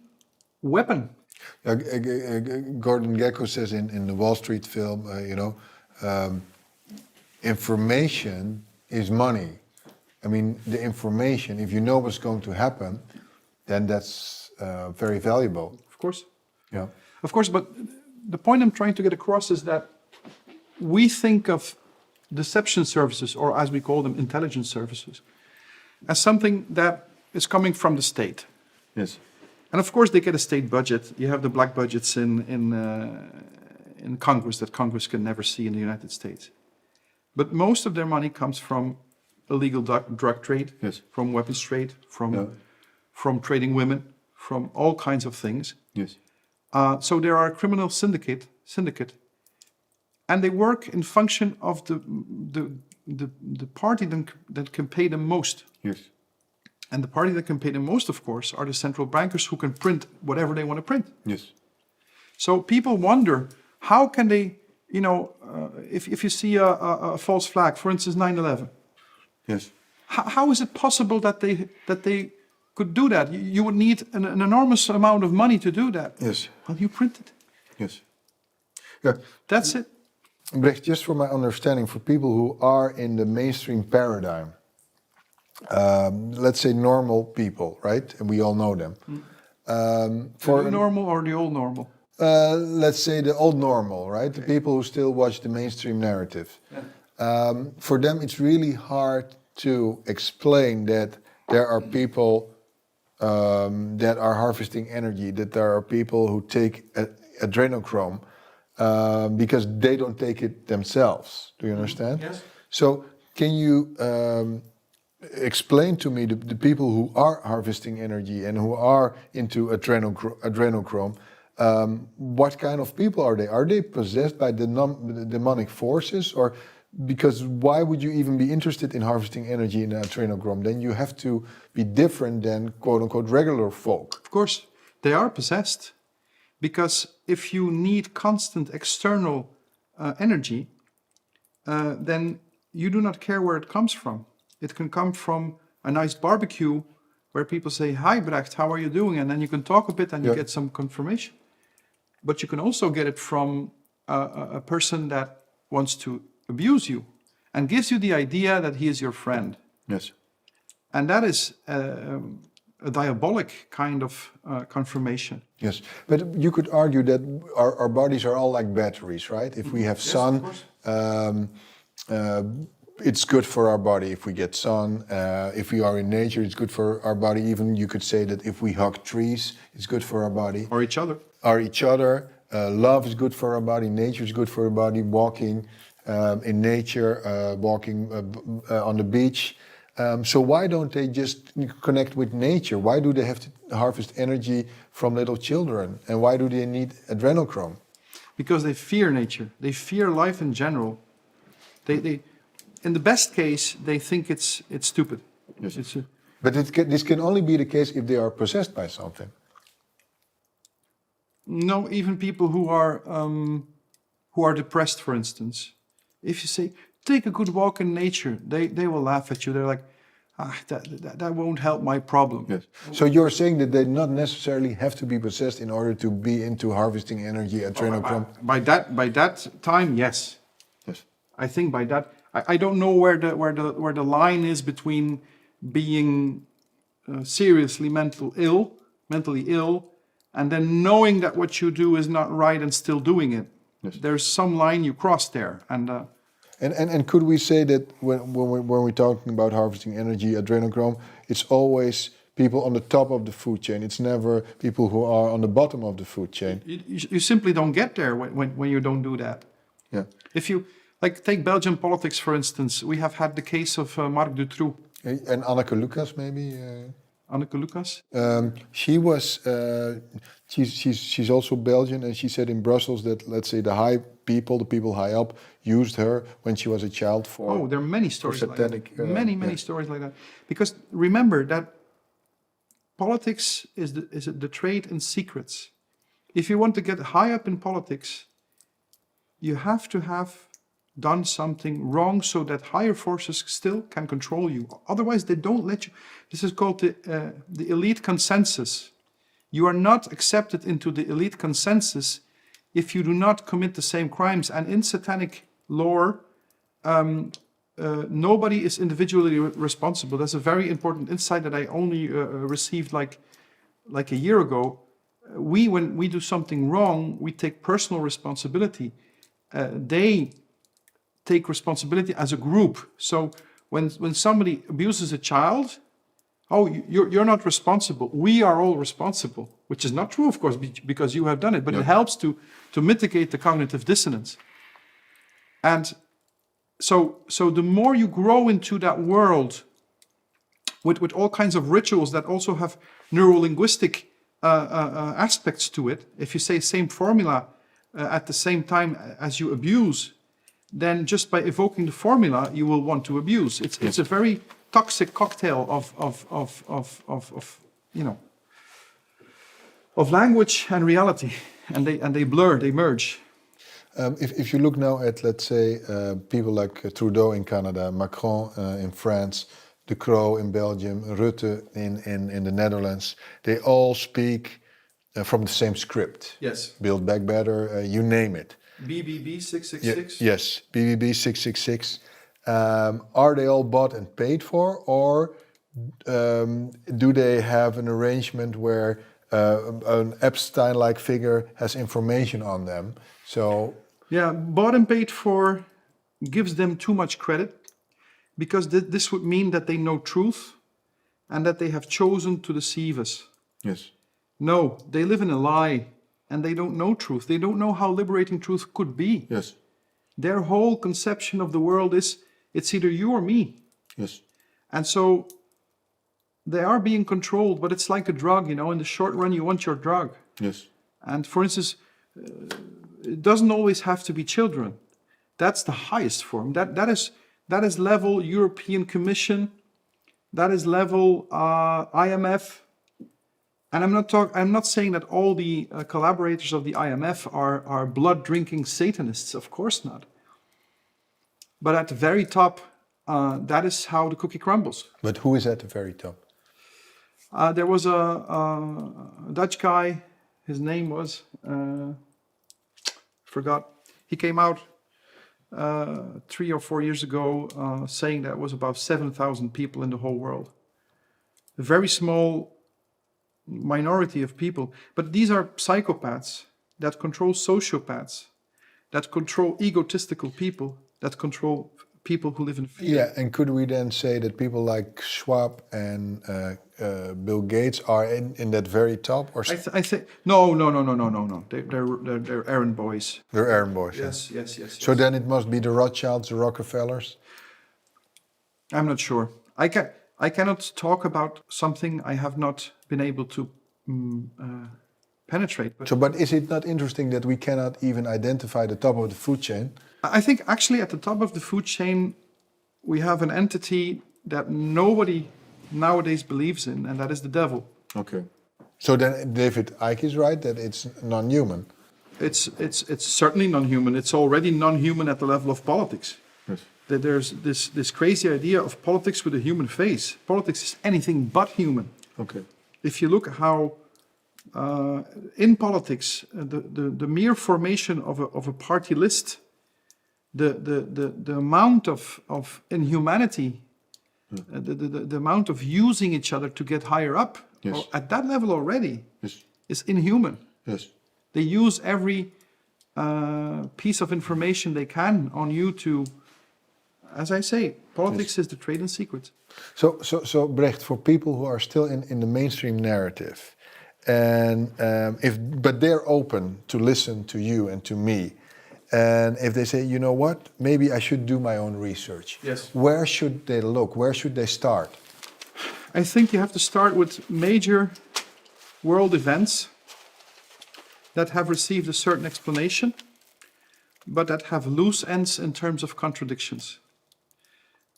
weapon. Gordon Gekko says in the Wall Street film, information is money. I mean, the information, if you know what's going to happen, then that's very valuable. Of course. Yeah. Of course, but the point I'm trying to get across is that we think of deception services, or as we call them, intelligence services, as something that is coming from the state. Yes. And of course, they get a state budget. You have the black budgets in Congress that Congress can never see in the United States. But most of their money comes from illegal drug trade, yes, from weapons trade, from trading women, from all kinds of things. Yes. So there are a criminal syndicate, and they work in function of the party that can pay them most. Yes. And the party that can pay them most, of course, are the central bankers who can print whatever they want to print. Yes. So people wonder, how can they, if you see a false flag, for instance, 9/11. Yes. How is it possible that they could do that? You would need an enormous amount of money to do that. Yes. Well, you print it. Yes. Yeah. That's it. Brecht, just for my understanding, for people who are in the mainstream paradigm, let's say normal people, right? And we all know them. For the normal or the old normal? Let's say the old normal, right? Okay. The people who still watch the mainstream narrative. Yeah. For them, it's really hard to explain that there are people that are harvesting energy, that there are people who take adrenochrome because they don't take it themselves. Do you understand? Yes. So can you explain to me the people who are harvesting energy and who are into adrenochrome, what kind of people are they? Are they possessed by the demonic forces, or because why would you even be interested in harvesting energy in adrenochrome? Then you have to be different than quote-unquote regular folk. Of course, they are possessed, because if you need constant external energy, then you do not care where it comes from. It can come from a nice barbecue where people say, "Hi, Brecht, how are you doing?" And then you can talk a bit and you get some confirmation. But you can also get it from a person that wants to abuse you and gives you the idea that he is your friend. Yes. And that is a diabolic kind of confirmation. Yes, but you could argue that our bodies are all like batteries, right? If we have sun, it's good for our body if we get sun. If we are in nature, it's good for our body. Even you could say that if we hug trees, it's good for our body. Or each other. Or each other. love is good for our body, nature is good for our body, walking in nature, walking on the beach. So why don't they just connect with nature? Why do they have to harvest energy from little children? And why do they need adrenochrome? Because they fear nature. They fear life in general. They in the best case, they think it's stupid. Yes. It's But this can only be the case if they are possessed by something. no, even people who are depressed, for instance. If you say, take a good walk in nature, they will laugh at you. They're like, that won't help my problem. Yes. So you're saying that they not necessarily have to be possessed in order to be into harvesting energy, adrenochrome? By that time, yes. Yes. I think by that, I don't know where the line is between being seriously mentally ill, and then knowing that what you do is not right and still doing it. Yes. There's some line you cross there, and could we say that when we're talking about harvesting energy, adrenochrome, it's always people on the top of the food chain. It's never people who are on the bottom of the food chain. you simply don't get there when you don't do that. Yeah. If you take Belgian politics, for instance, we have had the case of Marc Dutroux. And Anneke Lucas, maybe. Anneke Lucas. She was. She's also Belgian, and she said in Brussels that, let's say, the people high up, used her when she was a child for. Oh, there are many stories satanic, like that. Many stories like that. Because remember that politics is the trade in secrets. If you want to get high up in politics, you have to have done something wrong so that higher forces still can control you. Otherwise, they don't let you. This is called the elite consensus. You are not accepted into the elite consensus if you do not commit the same crimes. And in satanic lore, nobody is individually responsible. That's a very important insight that I only received like a year ago. When we do something wrong, we take personal responsibility. They take responsibility as a group. So when somebody abuses a child, oh, you're not responsible. We are all responsible, which is not true, of course, because you have done it. But it helps to mitigate the cognitive dissonance. And so the more you grow into that world with all kinds of rituals that also have neuro-linguistic aspects to it, if you say same formula at the same time as you abuse, then just by evoking the formula, you will want to abuse. It's a very toxic cocktail of language and reality, and they blur, they merge. If you look now at, let's say, people like Trudeau in Canada, Macron in France, De Croo in Belgium, Rutte in the Netherlands, they all speak from the same script. Yes. Build Back Better, you name it. BBB 666? Yes, BBB 666. Are they all bought and paid for, or do they have an arrangement where an Epstein-like figure has information on them? So yeah, bought and paid for gives them too much credit, because this would mean that they know truth and that they have chosen to deceive us. yes, No, they live in a lie and they don't know truth. They don't know how liberating truth could be. yes, Their whole conception of the world is it's either you or me. yes, And so they are being controlled, but it's like a drug, in the short run you want your drug. yes, And for instance, it doesn't always have to be children. That's the highest form. That is level European Commission. That is level IMF. And I'm not saying that all the collaborators of the IMF are blood-drinking Satanists. Of course not. But at the very top, that is how the cookie crumbles. But who is at the very top? There was a Dutch guy. His name was forgot. He came out 3 or 4 years ago saying that it was about 7,000 people in the whole world. A very small minority of people. But these are psychopaths that control sociopaths, that control egotistical people, that control people who live in fear. Yeah, and could we then say that people like Schwab and Bill Gates are in that very top, or I think no. They're errand boys. they're errand boys? Yes. So then it must be the Rothschilds, the Rockefellers. I'm not sure. I cannot talk about something I have not been able to penetrate. But is it not interesting that we cannot even identify the top of the food chain? I think actually at the top of the food chain, we have an entity that nobody nowadays believes in, and that is the devil. Okay. So then David Icke is right that it's non-human. It's certainly non-human. It's already non-human at the level of politics. Yes. That there's this crazy idea of politics with a human face. Politics is anything but human. Okay. If you look how in politics the mere formation of a party list, the amount of inhumanity, the amount of using each other to get higher up, yes, at that level already, yes, is inhuman. Yes. They use every piece of information they can on you to, as I say, politics is the trade in secrets. So Brecht, for people who are still in the mainstream narrative, and but they're open to listen to you and to me, and if they say, you know what, maybe I should do my own research. Yes. Where should they look? Where should they start? I think you have to start with major world events that have received a certain explanation, but that have loose ends in terms of contradictions.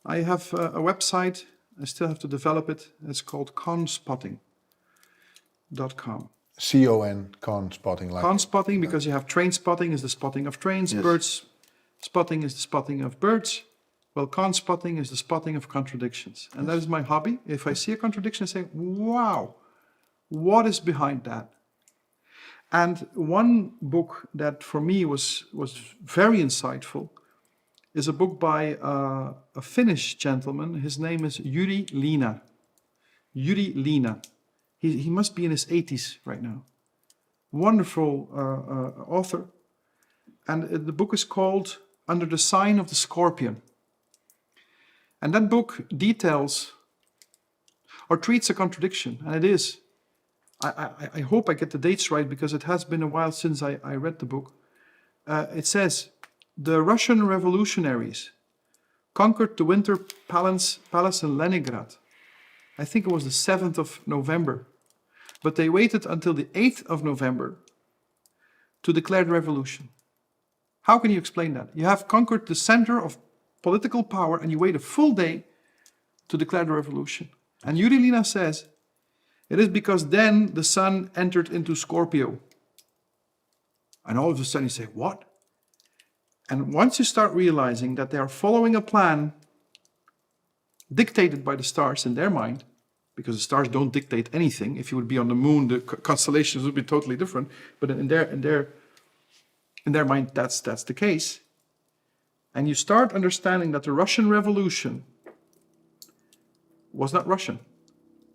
I have a website, I still have to develop it. It's called conspotting.com. Con spotting, like Conspotting, because you have train spotting is the spotting of trains, yes, birds spotting is the spotting of birds. Well, conspotting is the spotting of contradictions. And that is my hobby. If I see a contradiction, I say, wow, what is behind that? And one book that for me was very insightful is a book by a Finnish gentleman. His name is Juri Liina. Juri Liina. He must be in his 80s right now. Wonderful author. And the book is called Under the Sign of the Scorpion. And that book details or treats a contradiction, and it is. I hope I get the dates right because it has been a while since I read the book. It says, the Russian revolutionaries conquered the Winter Palace in Leningrad. I think it was the 7th of November. But they waited until the 8th of November to declare the revolution. How can you explain that? You have conquered the center of political power and you wait a full day to declare the revolution. And Juri Liina says, it is because then the sun entered into Scorpio. And all of a sudden you say, what? And once you start realizing that they are following a plan dictated by the stars in their mind, because the stars don't dictate anything. If you would be on the moon, the constellations would be totally different. But in their mind, that's the case. And you start understanding that the Russian Revolution was not Russian,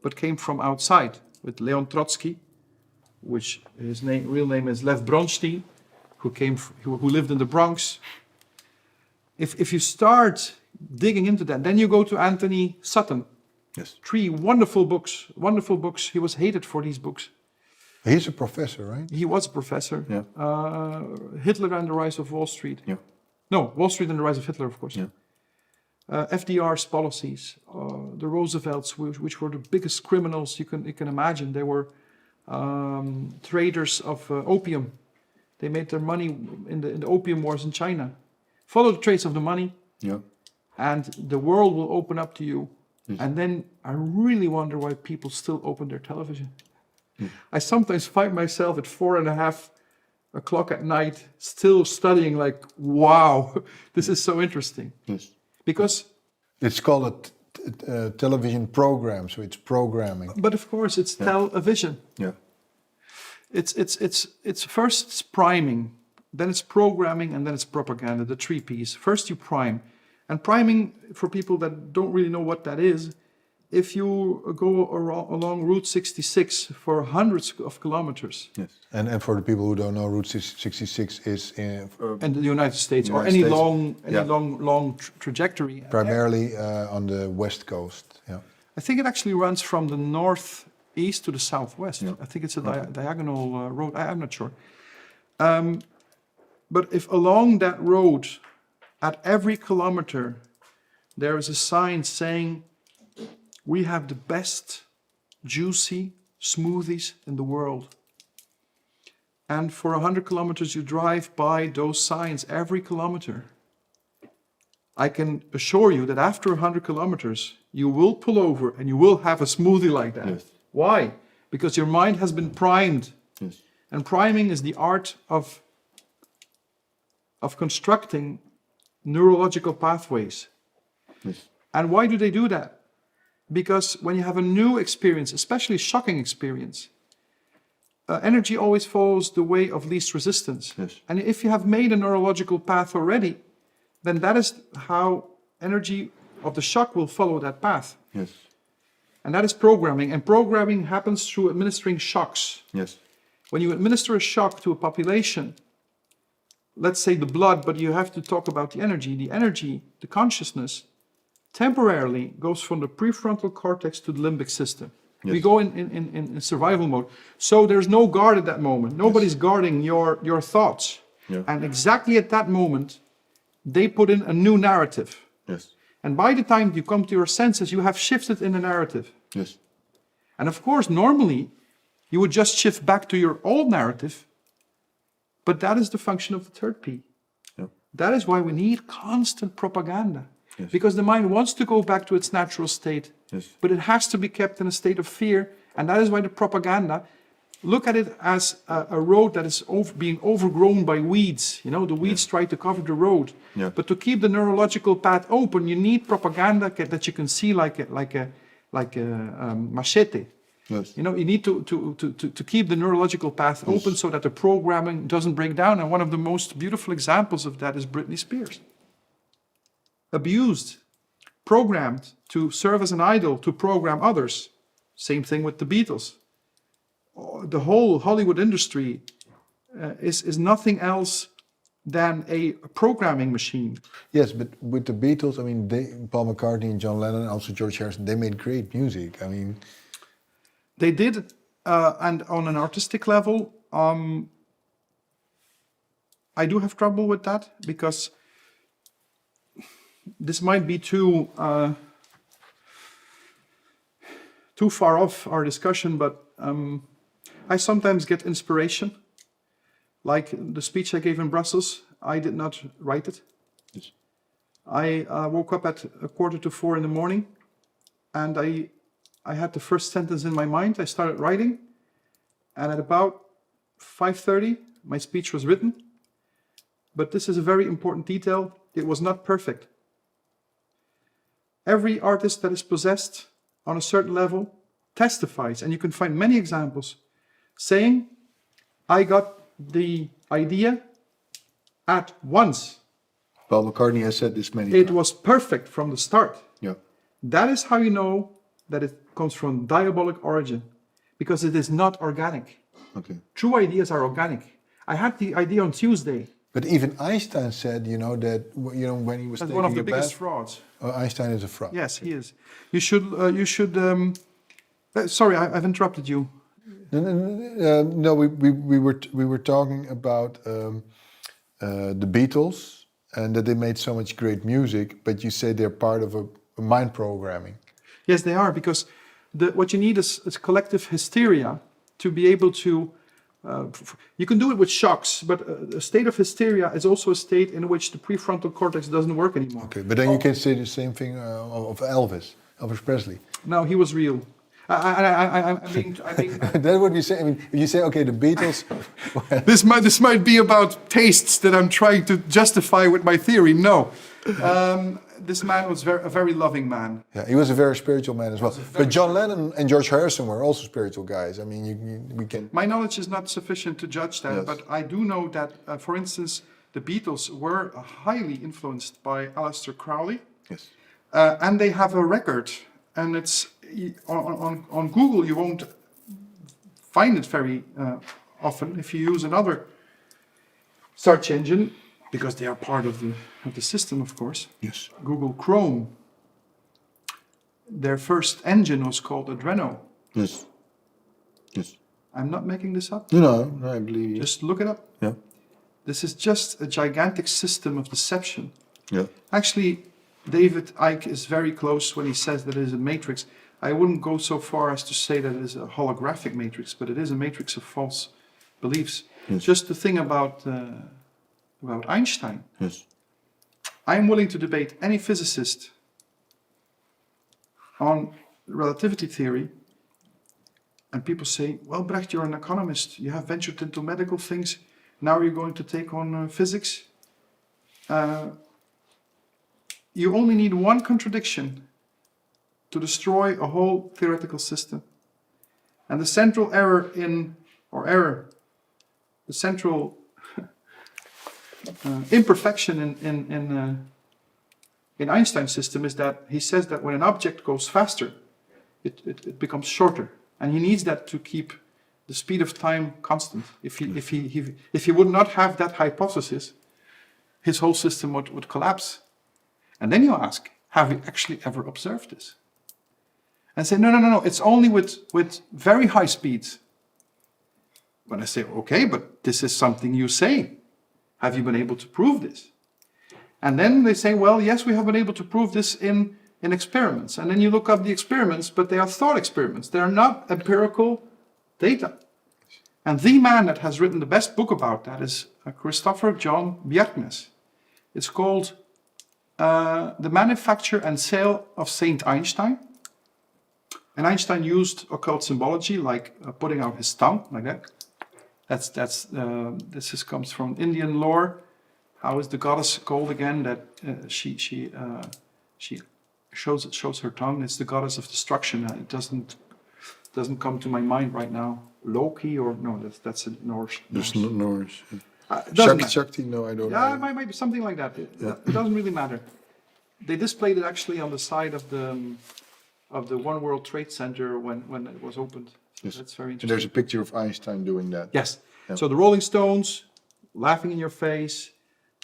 but came from outside with Leon Trotsky, which his real name is Lev Bronstein, who lived in the Bronx. If you start digging into that, then you go to Anthony Sutton. Yes. 3 wonderful books, wonderful books. He was hated for these books. He's a professor, right? He was a professor. Yeah. Hitler and the Rise of Wall Street. Yeah. No, Wall Street and the Rise of Hitler, of course. Yeah. FDR's policies, the Roosevelts, which were the biggest criminals you can imagine. They were traders of opium. They made their money in the opium wars in China. Follow the trace of the money, Yeah. and the world will open up to you. Yes. And then I really wonder why people still open their television. Mm. I sometimes find myself at 4:30 o'clock at night still studying like, wow, this is so interesting. Yes. Because, It's called a television program, so it's programming. but of course it's television. Yeah. It's first it's priming, then it's programming, and then it's propaganda, the 3 Ps. First you prime. And priming, for people that don't really know what that is if you go along Route 66 for hundreds of kilometers, Yes. And for the people who don't know, Route 66 is in and the United States, or United any States. long trajectory, primarily on the west coast. Yeah. I think it actually runs from the northeast to the southwest. Yeah. I think it's a diagonal road. I'm not sure. But if along that road, at every kilometer, there is a sign saying, we have the best juicy smoothies in the world. And for 100 kilometers, you drive by those signs every kilometer. I can assure you that after 100 kilometers, you will pull over and you will have a smoothie like that. Yes. Why? Because your mind has been primed. Yes. And priming is the art of constructing neurological pathways. Yes. And why do they do that? Because when you have a new experience, especially shocking experience, energy always follows the way of least resistance. Yes. And if you have made a neurological path already, then that is how energy of the shock will follow that path. Yes. And that is programming. And programming happens through administering shocks. Yes. When you administer a shock to a population, let's say the blood, but you have to talk about the energy, the consciousness, temporarily goes from the prefrontal cortex to the limbic system. Yes. We go in survival mode. So there's no guard at that moment. Nobody's guarding your thoughts. Yeah. And exactly at that moment, they put in a new narrative. Yes. And by the time you come to your senses, you have shifted in the narrative. Yes. And of course, normally, you would just shift back to your old narrative, but that is the function of the third P. Yeah. That is why we need constant propaganda. Yes. Because the mind wants to go back to its natural state, Yes. but it has to be kept in a state of fear. And that is why the propaganda, look at it as a road that is being overgrown by weeds. You know, the weeds try to cover the road. Yeah. But to keep the neurological path open, you need propaganda that you can see like a machete. Yes. You know, you need to keep the neurological path open so that the programming doesn't break down. And one of the most beautiful examples of that is Britney Spears. Abused, programmed to serve as an idol, to program others. Same thing with the Beatles. The whole Hollywood industry is nothing else than a programming machine. Yes, but with the Beatles, I mean, Paul McCartney and John Lennon, also George Harrison, they made great music. I mean, they did, and on an artistic level, I do have trouble with that because this might be too far off our discussion, but I sometimes get inspiration. Like the speech I gave in Brussels, I did not write it. Yes. I woke up at 3:45 in the morning, and I had the first sentence in my mind. I started writing, and at about 5:30, my speech was written. But this is a very important detail. It was not perfect. Every artist that is possessed on a certain level testifies, and you can find many examples, saying, I got the idea at once. Paul McCartney has said this many times. It was perfect from the start. Yeah. That is how you know that it comes from diabolic origin, because it is not organic. Okay. True ideas are organic. I had the idea on Tuesday. But even Einstein said, you know, that when he was That's taking one of the a biggest bath, frauds. Einstein is a fraud. Yes, he is. You should. Sorry, I've interrupted you. No, we were talking about the Beatles and that they made so much great music, but you say they're part of a mind programming. Yes, they are, because what you need is collective hysteria to be able to. You can do it with shocks, but a state of hysteria is also a state in which the prefrontal cortex doesn't work anymore. Okay, but then you can say the same thing of Elvis Presley. No, he was real. I mean, That would be say. I mean, if you say, okay, the Beatles. this might be about tastes that I'm trying to justify with my theory. No, this man was a very loving man. Yeah, he was a very spiritual man as well. But John Lennon and George Harrison were also spiritual guys. I mean, we can. My knowledge is not sufficient to judge that, Yes. but I do know that, for instance, the Beatles were highly influenced by Aleister Crowley. Yes. And they have a record, and on Google you won't find it very often. If you use another search engine, because they are part of the system, of course. Yes. Google Chrome. Their first engine was called Adreno. Yes. Yes. I'm not making this up. No, I believe you. Just look it up. Yeah. This is just a gigantic system of deception. Yeah. Actually, David Icke is very close when he says that it is a matrix. I wouldn't go so far as to say that it is a holographic matrix, but it is a matrix of false beliefs. Yes. Just the thing about Einstein. Yes. I'm willing to debate any physicist on relativity theory, and people say, well, Brecht, you're an economist, you have ventured into medical things, now you're going to take on physics. You only need one contradiction to destroy a whole theoretical system. And the central the central imperfection in Einstein's system is that he says that when an object goes faster, it becomes shorter. And he needs that to keep the speed of time constant. If he would not have that hypothesis, his whole system would collapse. And then you ask, have you actually ever observed this? And say, no, it's only with very high speeds. When I say, okay, but this is something you say. Have you been able to prove this? And then they say, well, yes, we have been able to prove this in experiments. And then you look up the experiments, but they are thought experiments. They are not empirical data. And the man that has written the best book about that is Christopher John Bjerknes. It's called The Manufacture and Sale of Saint Einstein. And Einstein used occult symbology, like putting out his tongue, like that. This comes from Indian lore. How is the goddess called again? That she shows her tongue. It's the goddess of destruction. It doesn't come to my mind right now. Loki or no? That's in Norse. There's no Norse. Shakti? No, I don't know. Yeah, it might be something like that. It doesn't really matter. They displayed it actually on the side of the One World Trade Center when it was opened. So Yes. that's very And interesting. there's a picture of Einstein doing that. Yes. Yeah. So the Rolling Stones, laughing in your face.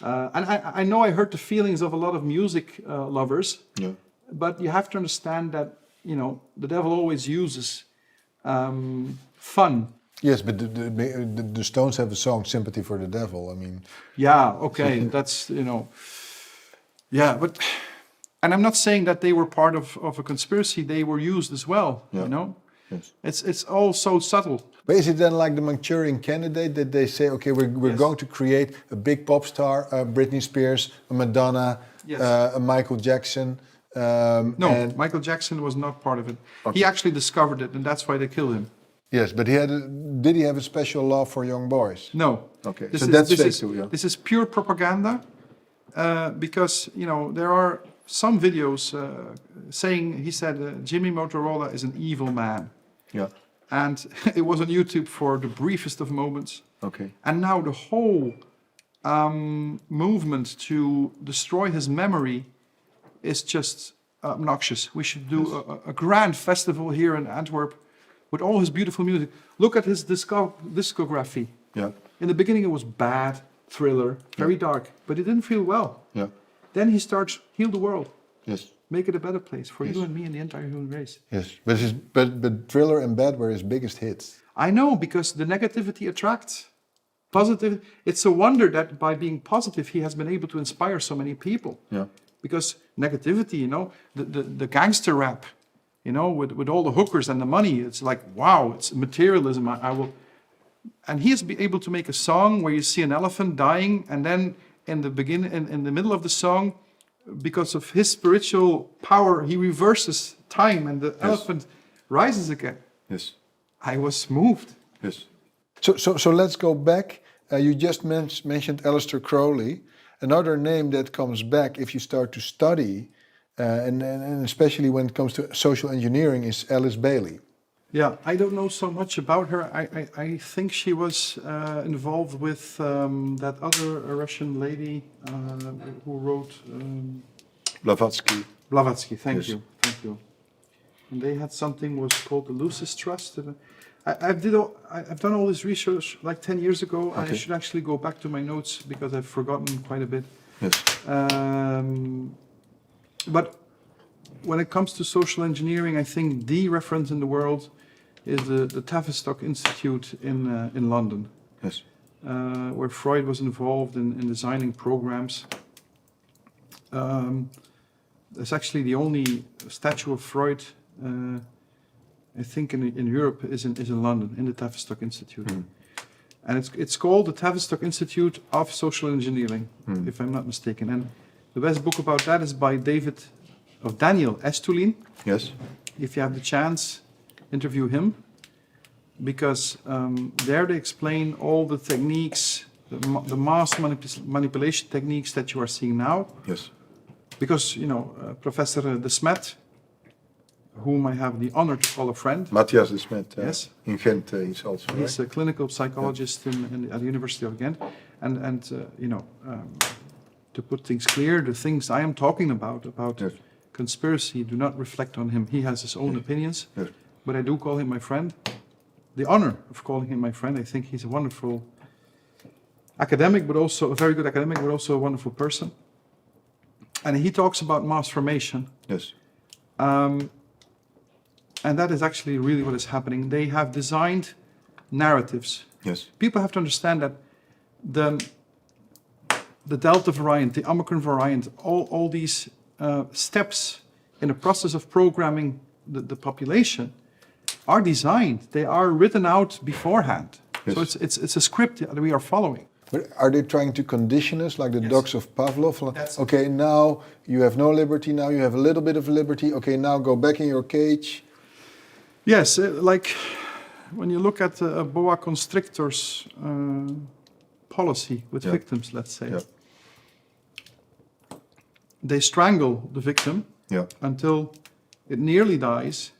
And I know I hurt the feelings of a lot of music lovers, Yeah. but you have to understand that, the devil always uses fun. Yes, but the Stones have a song, Sympathy for the Devil. I mean... Yeah, okay, that's, Yeah, but... And I'm not saying that they were part of a conspiracy. They were used as well, Yeah. Yes. It's all so subtle. But is it then like the Manchurian Candidate that they say, okay, we're Yes. going to create a big pop star, Britney Spears, a Madonna, Yes. a Michael Jackson? No, and Michael Jackson was not part of it. Okay. He actually discovered it, and that's why they killed him. yes, but did he have a special love for young boys? No. Okay, This so is, that's this fake is, too, yeah. This is pure propaganda, because there are some videos saying, he said, Jimmy Motorola is an evil man. Yeah. And it was on YouTube for the briefest of moments. Okay. And now the whole movement to destroy his memory is just obnoxious. We should do a grand festival here in Antwerp with all his beautiful music. Look at his discography. Yeah. In the beginning it was bad, thriller, very dark, but it didn't feel well. Yeah. Then he starts, heal the world, Yes. make it a better place for Yes. you and me and the entire human race. Yes. But Thriller and Bad were his biggest hits. I know, because the negativity attracts. Positive. It's a wonder that by being positive, he has been able to inspire so many people. Yeah. Because negativity, the gangster rap, with all the hookers and the money, it's like, wow, it's materialism. And he is able to make a song where you see an elephant dying, and then in the middle of the song, because of his spiritual power, he reverses time, and the elephant rises again. Yes. I was moved. Yes. So let's go back. You just mentioned Aleister Crowley. Another name that comes back if you start to study, and especially when it comes to social engineering, is Alice Bailey. Yeah, I don't know so much about her. I think she was involved with that other Russian lady who wrote... Blavatsky. Blavatsky, thank Yes. you. and they had something was called the Lucis Trust. And I've done all this research like 10 years ago, and I should actually go back to my notes because I've forgotten quite a bit. Yes. But when it comes to social engineering, I think the reference in the world is the Tavistock Institute in London. Yes. Where Freud was involved in designing programs. It's actually the only statue of Freud, I think, in Europe is in London, in the Tavistock Institute. Mm. And it's called the Tavistock Institute of Social Engineering, if I'm not mistaken. And the best book about that is by Daniel Estulin. Yes. If you have the chance, interview him. Because there they explain all the techniques, the mass manipulation techniques that you are seeing now. Yes. Because, Professor De Smet, whom I have the honor to call a friend. Matthias De Smet, yes. In Ghent, he's also. He's a clinical psychologist at the University of Ghent. And to put things clear, the things I am talking about yes. Conspiracy, do not reflect on him. He has his own opinions, yes. But I do call him my friend. The honor of calling him my friend. I think he's a wonderful academic, but also a very good academic, but also a wonderful person. And he talks about mass formation. Yes. And that is actually really what is happening. They have designed narratives. Yes. People have to understand that the Delta variant, the Omicron variant, all these steps in the process of programming the population are designed. They are written out beforehand. Yes. So it's a script that we are following. But are they trying to condition us like the yes. dogs of Pavlov? Okay, now you have no liberty, now you have a little bit of liberty. Okay, now go back in your cage. Yes, like when you look at a boa constrictor's policy with victims, let's say. They strangle the victim until it nearly dies.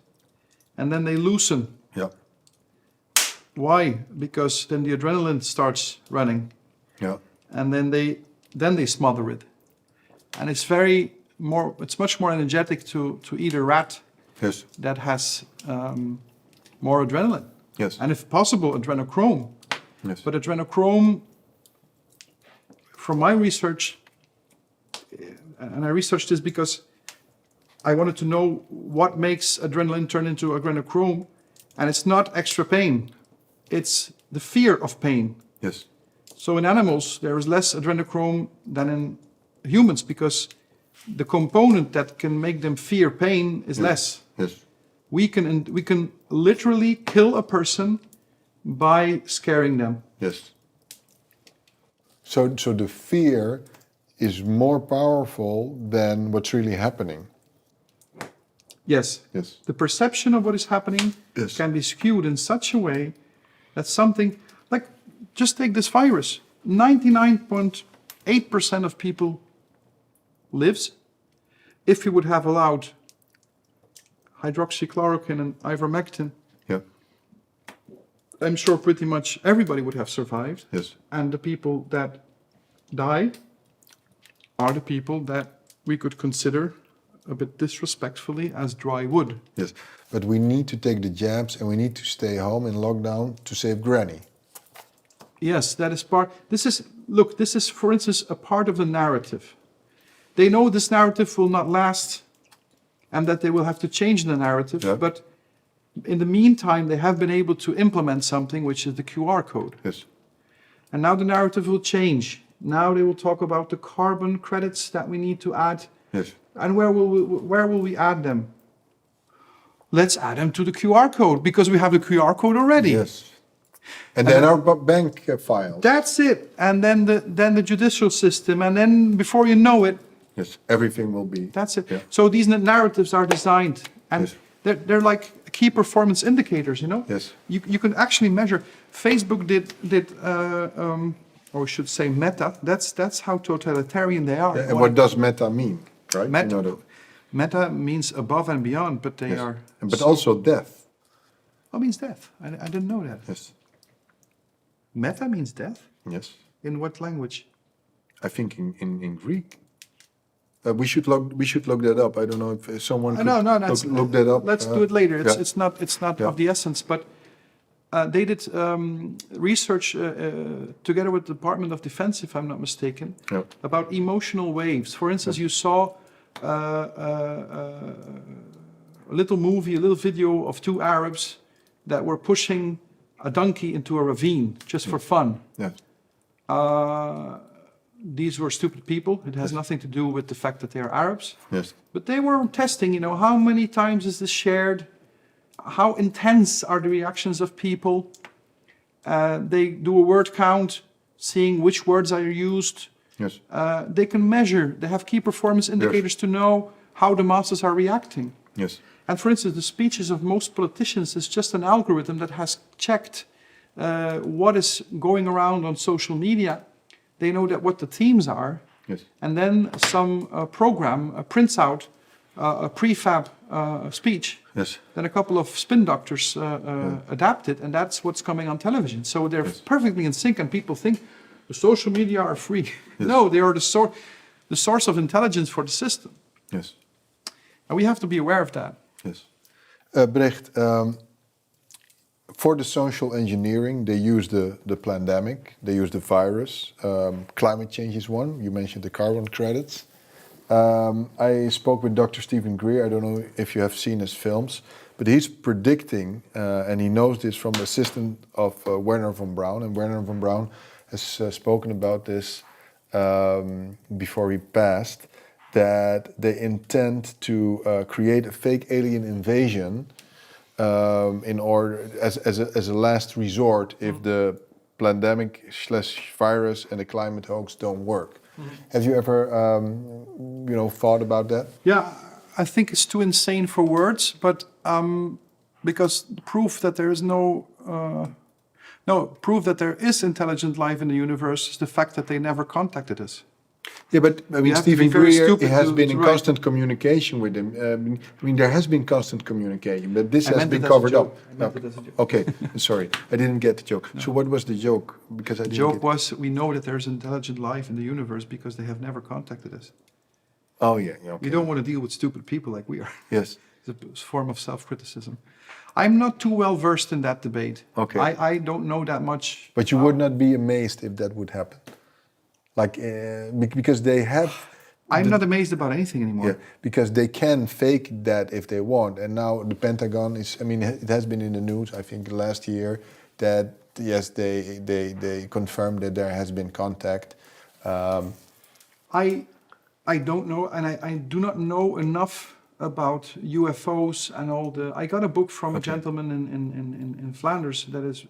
And then they loosen. Yeah. Why? Because then the adrenaline starts running. Yeah. And then they smother it. And it's much more energetic to eat a rat yes. that has more adrenaline. Yes. And if possible, adrenochrome. Yes. But adrenochrome, from my research, and I researched this because I wanted to know what makes adrenaline turn into adrenochrome, and it's not extra pain. It's the fear of pain. Yes. So in animals, there is less adrenochrome than in humans because the component that can make them fear pain is less. Yes. We can literally kill a person by scaring them. Yes. So the fear is more powerful than what's really happening. Yes. Yes. The perception of what is happening can be skewed in such a way that something, like, just take this virus. 99.8% of people lives. If you would have allowed hydroxychloroquine and ivermectin, I'm sure pretty much everybody would have survived. Yes. And the people that die are the people that we could consider a bit disrespectfully as dry wood. Yes, but we need to take the jabs and we need to stay home in lockdown to save Granny. Yes, that is part. This is, for instance, a part of the narrative. They know this narrative will not last and that they will have to change the narrative, but in the meantime, they have been able to implement something, which is the QR code. Yes. And now the narrative will change. Now they will talk about the carbon credits that we need to add. Yes. And where will we add them? Let's add them to the QR code because we have the QR code already. Yes. And then our bank files. That's it. And then the judicial system. And then before you know it. Yes, everything will be. That's it. Yeah. So these narratives are designed. And they're like key performance indicators, Yes. You can actually measure. Facebook did or I should say Meta. That's how totalitarian they are. And what does meta mean? Right? Meta means above and beyond, but they are... But also death. What means death? I didn't know that. Yes. Meta means death? Yes. In what language? I think in Greek. We should look that up. I don't know if someone could look that up. Let's do it later. yeah. It's not Yeah. of the essence, but they did research together with the Department of Defense, if I'm not mistaken, Yeah. about emotional waves. For instance, you saw a little movie, a little video of two Arabs that were pushing a donkey into a ravine just for fun. Yeah. These were stupid people. It has nothing to do with the fact that they are Arabs. Yes. But they were testing, how many times is this shared? How intense are the reactions of people? They do a word count, seeing which words are used. Yes. They can measure. They have key performance indicators to know how the masses are reacting. Yes. And for instance, the speeches of most politicians is just an algorithm that has checked what is going around on social media. They know that what the themes are, Yes. and then some program prints out a prefab speech. Yes. Then a couple of spin doctors adapt it, and that's what's coming on television. So they're perfectly in sync, and people think the social media are free. Yes. No, they are the source of intelligence for the system. Yes. And we have to be aware of that. Yes. Brecht, for the social engineering, they use the pandemic, they use the virus. Climate change is one. You mentioned the carbon credits. I spoke with Dr. Stephen Greer. I don't know if you have seen his films, but he's predicting, and he knows this from the assistant of Werner von Braun, and Werner von Braun has spoken about this before he passed, that they intend to create a fake alien invasion in order as a last resort if the pandemic/virus and the climate hoax don't work. Have you ever thought about that? Yeah, I think it's too insane for words, but because proof that there is proof that there is intelligent life in the universe is the fact that they never contacted us. Yeah, but I mean, have to be Stephen very Greer stupid has to been in write. constant communication with him. I mean, there has been constant communication, but this I has meant been it as a covered joke. up. I meant it as a joke. Okay, sorry, I didn't get the joke. So what was the joke? Because I The didn't joke get was we know that there's intelligent life in the universe because they have never contacted us. Oh yeah, okay. We don't want to deal with stupid people like we are. Yes. It's a form of self-criticism. I'm not too well versed in that debate. Okay. I don't know that much. But you would not be amazed if that would happen, like because they have. I'm not amazed about anything anymore. Yeah, because they can fake that if they want. And now the Pentagon is, I mean, it has been in the news, I think last year, that yes, they confirmed that there has been contact. I don't know, and I do not know enough about UFOs and all the. I got a book from a gentleman in Flanders that is,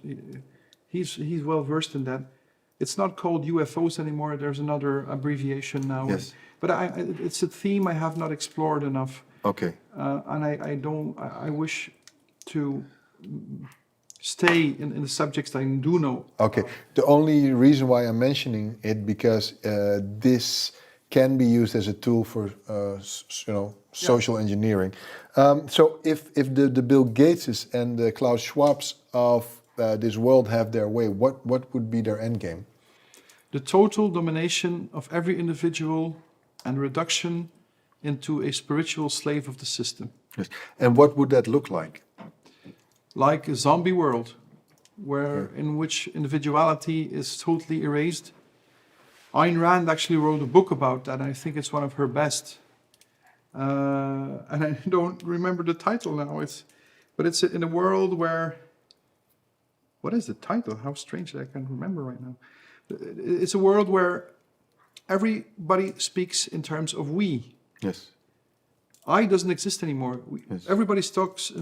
he's well versed in that. It's not called UFOs anymore. There's another abbreviation now. Yes. But it's a theme I have not explored enough. Okay. And I don't. I wish to stay in the subjects I do know. Okay. The only reason why I'm mentioning it because this can be used as a tool for social engineering. So if the Bill Gateses and the Klaus Schwabs of this world have their way, what would be their end game? The total domination of every individual and reduction into a spiritual slave of the system. Yes. And what would that look like? Like a zombie world, in which individuality is totally erased. Ayn Rand actually wrote a book about that, and I think it's one of her best. And I don't remember the title now. But it's in a world where. What is the title? How strange that I can't remember right now. It's a world where everybody speaks in terms of we. Yes. I doesn't exist anymore. Yes. Everybody talks.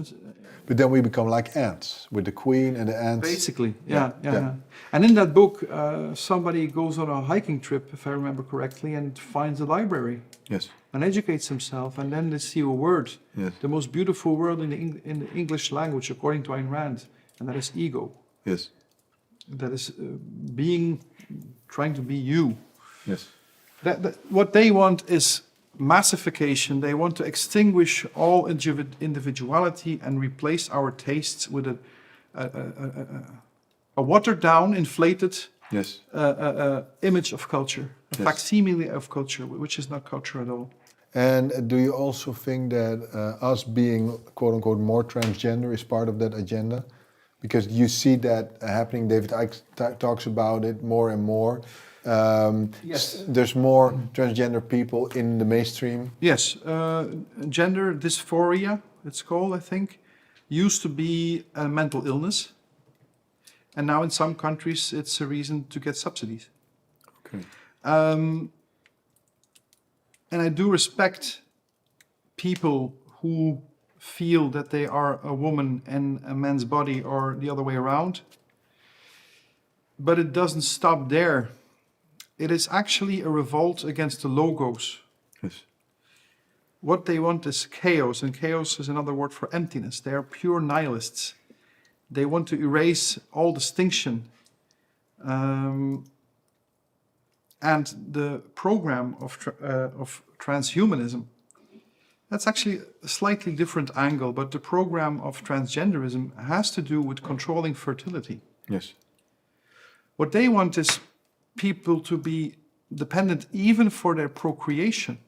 But then we become like ants, with the queen and the ants. Basically, yeah. And in that book, somebody goes on a hiking trip, if I remember correctly, and finds a library. Yes. And educates himself, and then they see a word, Yes. the most beautiful word in the English language, according to Ayn Rand, and that is ego. Yes. That is trying to be you. Yes. That what they want is massification. They want to extinguish all individuality and replace our tastes with a watered down, inflated Yes. image of culture, a Yes. facsimile of culture, which is not culture at all. And do you also think that us being, quote unquote, more transgender is part of that agenda? Because you see that happening. David Icke talks about it more and more. Yes. There's more transgender people in the mainstream. Yes, gender dysphoria, it's called, I think, used to be a mental illness. And now in some countries, it's a reason to get subsidies. Okay. And I do respect people who feel that they are a woman in a man's body or the other way around. But it doesn't stop there. It is actually a revolt against the logos. Yes. What they want is chaos, and chaos is another word for emptiness. They are pure nihilists. They want to erase all distinction. And the program of transhumanism, that's actually a slightly different angle, but the program of transgenderism has to do with controlling fertility. Yes. What they want is people to be dependent even for their procreation.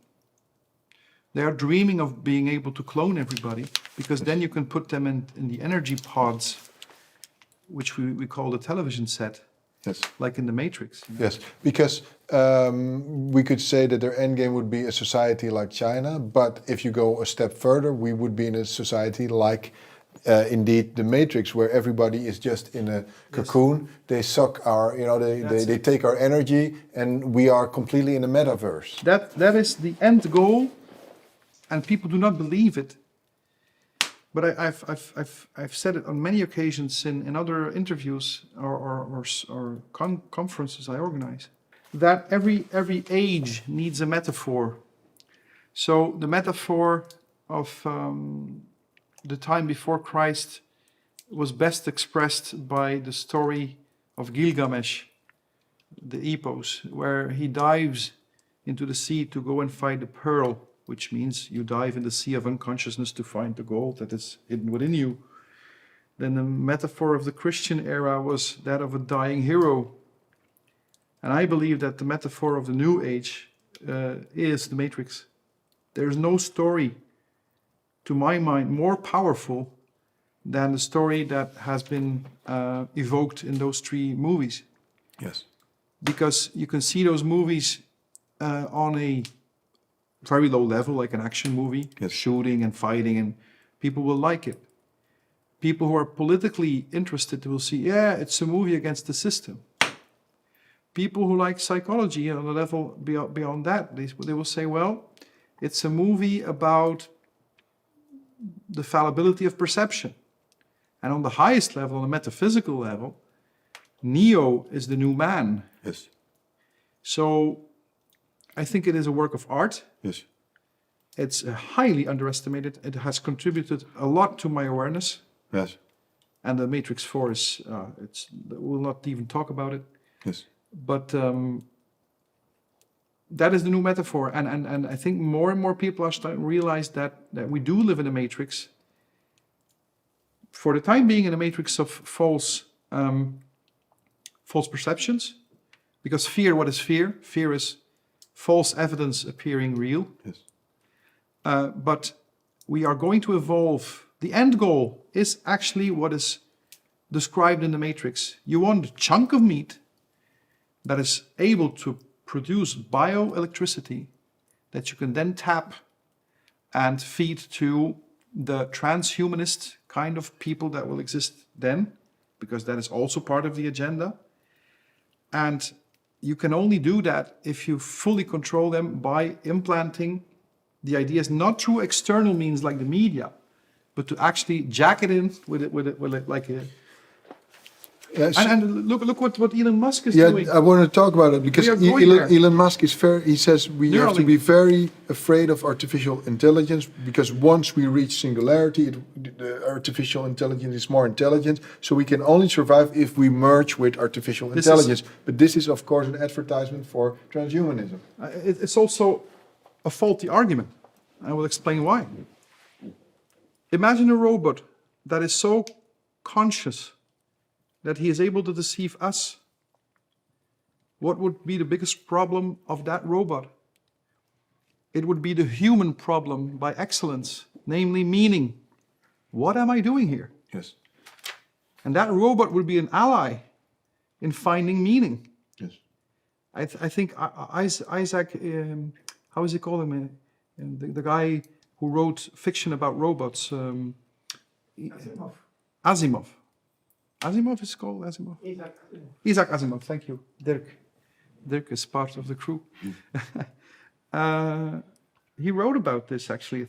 They are dreaming of being able to clone everybody, because then you can put them in the energy pods, which we call the television set. Yes. Like in the Matrix. Yes, because we could say that their end game would be a society like China, but if you go a step further, we would be in a society like indeed the Matrix, where everybody is just in a cocoon. Yes. They suck our, they take our energy, and we are completely in a metaverse. That is the end goal, and people do not believe it. But I've said it on many occasions in other interviews or conferences I organize, that every age needs a metaphor. So the metaphor of the time before Christ was best expressed by the story of Gilgamesh, the epos, where he dives into the sea to go and find the pearl, which means you dive in the sea of unconsciousness to find the gold that is hidden within you. Then the metaphor of the Christian era was that of a dying hero. And I believe that the metaphor of the New Age is the Matrix. There is no story, to my mind, more powerful than the story that has been evoked in those three movies. Yes. Because you can see those movies on a very low level, like an action movie, yes, shooting and fighting, and people will like it. People who are politically interested will see, yeah, it's a movie against the system. People who like psychology on a level beyond that, they will say, well, it's a movie about the fallibility of perception. And on the highest level, on a metaphysical level, Neo is the new man. Yes. So I think it is a work of art. Yes. It's highly underestimated. It has contributed a lot to my awareness. Yes. And the Matrix 4 is, we'll not even talk about it. Yes. But that is the new metaphor. And I think more and more people are starting to realize that we do live in a matrix. For the time being, in a matrix of false perceptions. Because fear, what is fear? Fear is false evidence appearing real. Yes. But we are going to evolve. The end goal is actually what is described in the Matrix. You want a chunk of meat that is able to produce bioelectricity that you can then tap and feed to the transhumanist kind of people that will exist then, because that is also part of the agenda. And you can only do that if you fully control them by implanting the ideas, not through external means like the media, but to actually jack it in with it like a... Yes. And look what Elon Musk is doing. Yeah, I want to talk about it because Elon Musk is he says we have to be very afraid of artificial intelligence, because once we reach singularity, the artificial intelligence is more intelligent, so we can only survive if we merge with artificial intelligence. But this is, of course, an advertisement for transhumanism. It's also a faulty argument. I will explain why. Imagine a robot that is so conscious that he is able to deceive us. What would be the biggest problem of that robot? it would be the human problem by excellence, namely meaning. What am I doing here? Yes. And that robot would be an ally in finding meaning. Yes. I think Isaac, how is he called him? The guy who wrote fiction about robots. Asimov. Asimov. Asimov is called Asimov? Isaac. Isaac Asimov, thank you. Dirk. Dirk is part of the crew. He wrote about this actually.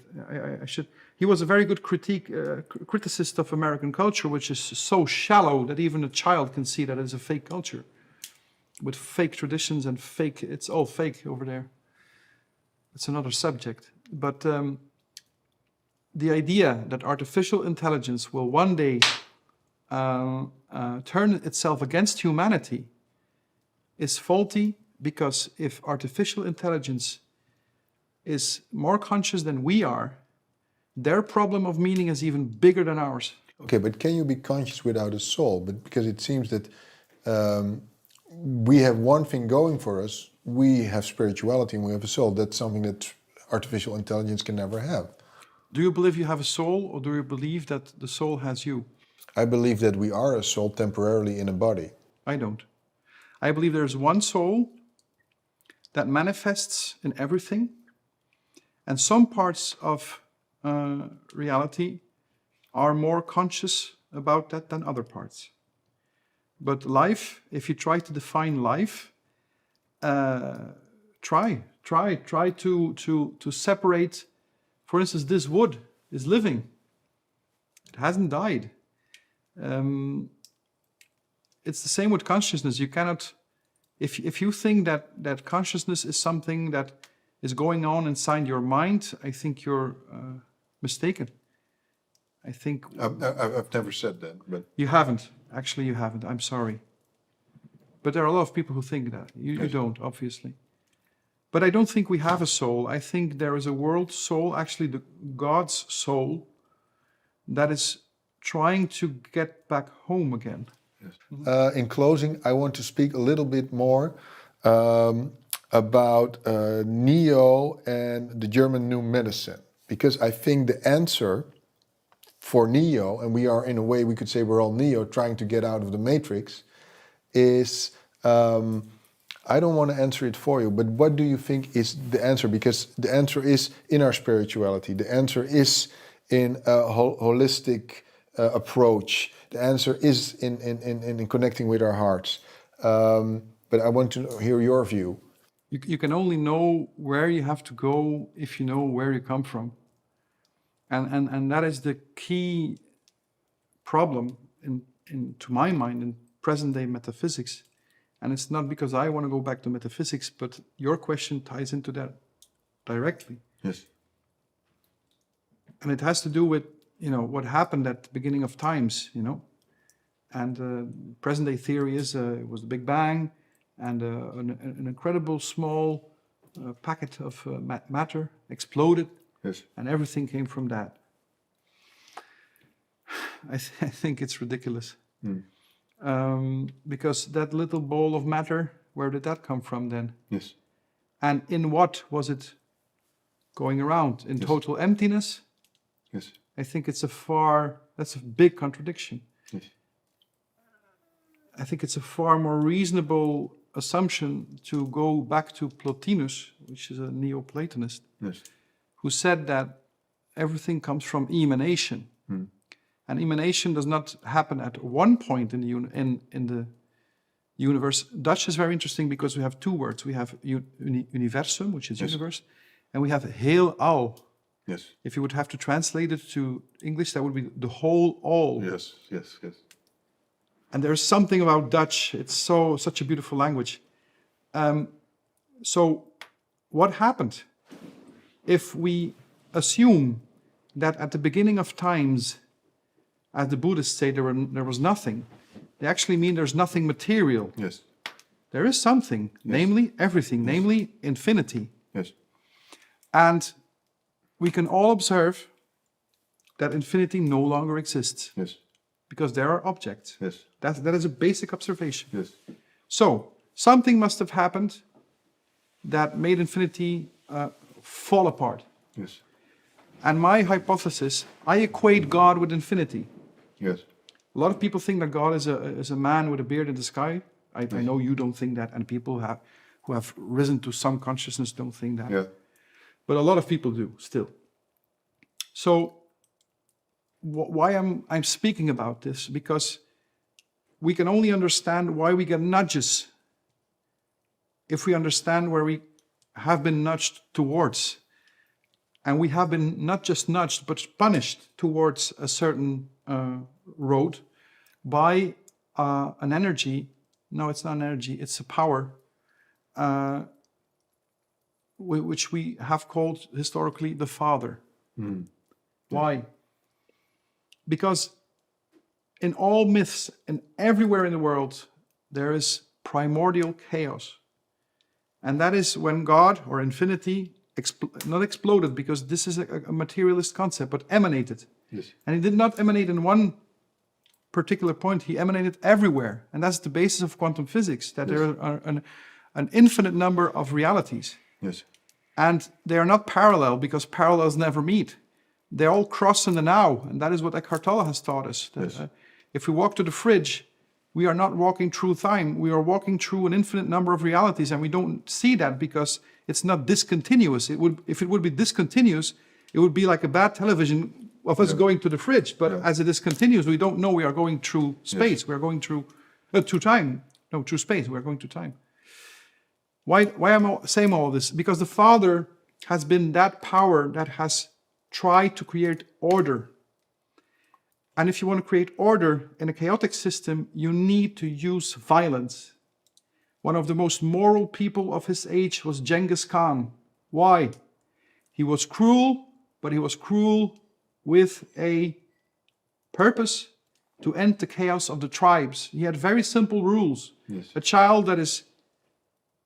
He was a very good criticist of American culture, which is so shallow that even a child can see that it's a fake culture, with fake traditions and fake. It's all fake over there. It's another subject, but the idea that artificial intelligence will one day turn itself against humanity is faulty, because if artificial intelligence is more conscious than we are, their problem of meaning is even bigger than ours. Okay, but can you be conscious without a soul? But because it seems that we have one thing going for us, we have spirituality and we have a soul. That's something that artificial intelligence can never have. Do you believe you have a soul, or do you believe that the soul has you? I believe that we are a soul temporarily in a body. I don't. I believe there's one soul that manifests in everything, and some parts of reality are more conscious about that than other parts. But life, if you try to define life, try to separate. For instance, this wood is living. It hasn't died. It's the same with consciousness. You cannot, if you think that consciousness is something that is going on inside your mind, I think you're mistaken. I think I've never said that, but you haven't. Actually, you haven't. I'm sorry. But there are a lot of people who think that. You don't, obviously. But I don't think we have a soul. I think there is a world soul, actually the God's soul, that is trying to get back home again. Yes. In closing, I want to speak a little bit more about Neo and the German New Medicine, because I think the answer for Neo, and we are in a way we could say we're all Neo trying to get out of the matrix, is I don't want to answer it for you, but what do you think is the answer? Because the answer is in our spirituality. The answer is in a holistic approach. The answer is in connecting with our hearts. But I want to hear your view. You can only know where you have to go if you know where you come from. And that is the key problem, to my mind, in present-day metaphysics. And it's not because I want to go back to metaphysics, but your question ties into that directly. Yes. And it has to do with, what happened at the beginning of times, And present-day theory is it was the Big Bang, and an incredible small packet of matter exploded, Yes. and everything came from that. I think it's ridiculous. Because that little ball of matter, where did that come from then? Yes. And in what was it going around? In total emptiness? Yes. I think that's a big contradiction. Yes. I think it's a far more reasonable assumption to go back to Plotinus, which is a Neoplatonist, Yes. who said that everything comes from emanation. And emanation does not happen at one point in the universe. Dutch is very interesting because we have two words. We have universum, which is universe, and we have heelal. Yes. If you would have to translate it to English, that would be the whole all. Yes. Yes. Yes. And there's something about Dutch. It's such a beautiful language. So what happened? If we assume that at the beginning of times, as the Buddhists say, there was nothing, they actually mean there's nothing material. Yes. There is something, namely everything, namely infinity. Yes. And we can all observe that infinity no longer exists. Yes. Because there are objects. Yes. That is a basic observation. Yes. So, something must have happened that made infinity fall apart. Yes. And my hypothesis, I equate God with infinity. Yes. A lot of people think that God is a man with a beard in the sky. I know you don't think that, and people who have risen to some consciousness don't think that. Yeah. But a lot of people do still. So why I'm speaking about this, because we can only understand why we get nudges if we understand where we have been nudged towards. And we have been not just nudged, but punished towards a certain road by an energy. No, it's not an energy, it's a power, which we have called historically the Father. Mm. Why? Because in all myths and everywhere in the world, there is primordial chaos. And that is when God, or infinity, not exploded, because this is a materialist concept, but emanated. Yes. And it did not emanate in one particular point, he emanated everywhere. And that's the basis of quantum physics, that Yes. there are an infinite number of realities. Yes. And they are not parallel, because parallels never meet. They all cross in the now, and that is what Eckhart Tolle has taught us. That, Yes. If we walk to the fridge, we are not walking through time. We are walking through an infinite number of realities, and we don't see that because it's not discontinuous. If it would be discontinuous, it would be like a bad television of us going to the fridge. But as it is continuous, we don't know we are going through space. Yes. We are going through time. No, through space. We are going through time. Why am I saying all this? Because the Father has been that power that has tried to create order. And if you want to create order in a chaotic system, you need to use violence. One of the most moral people of his age was Genghis Khan. Why? He was cruel, but he was cruel with a purpose to end the chaos of the tribes. He had very simple rules. Yes. A child that is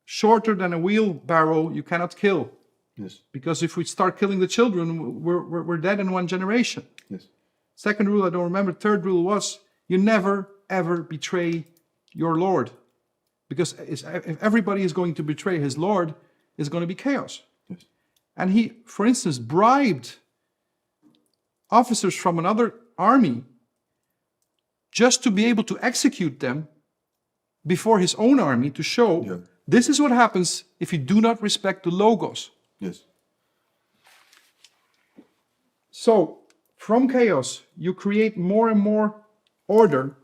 shorter than a wheelbarrow, you cannot kill. Yes. Because if we start killing the children, we're dead in one generation. Yes. Second rule, I don't remember. Third rule was, you never, ever betray your Lord. Because if everybody is going to betray his Lord, it's going to be chaos. Yes. And he, for instance, bribed officers from another army just to be able to execute them before his own army, to show this is what happens if you do not respect the Logos. Yes. So, from chaos, you create more and more order,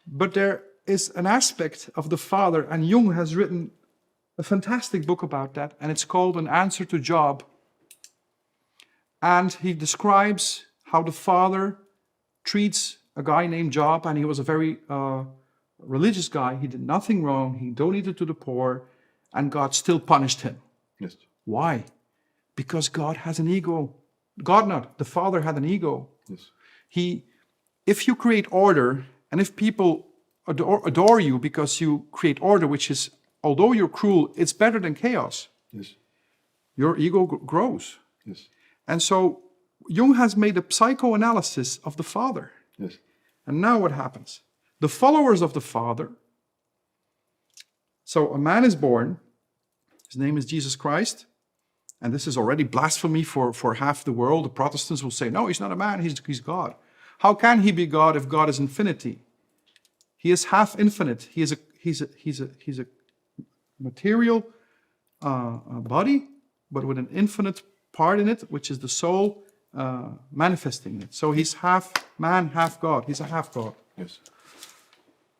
but there is an aspect of the Father, and Jung has written a fantastic book about that, and it's called An Answer to Job. And he describes how the Father treats a guy named Job, and he was a very religious guy. He did nothing wrong. He donated to the poor, and God still punished him. Yes. Why? Because God has an ego. God not, the Father had an ego. Yes. If you create order, and if people adore you because you create order, which is, although you're cruel, it's better than chaos. Yes. Your ego grows. Yes. And so Jung has made a psychoanalysis of the Father. Yes. And now what happens? The followers of the Father, so a man is born, his name is Jesus Christ, and this is already blasphemy for half the world. The Protestants will say, no, he's not a man, he's God. How can he be God if God is infinity? He is half infinite. He's a material body, but with an infinite part in it, which is the soul manifesting it. So he's half man, half God. He's a half God. Yes.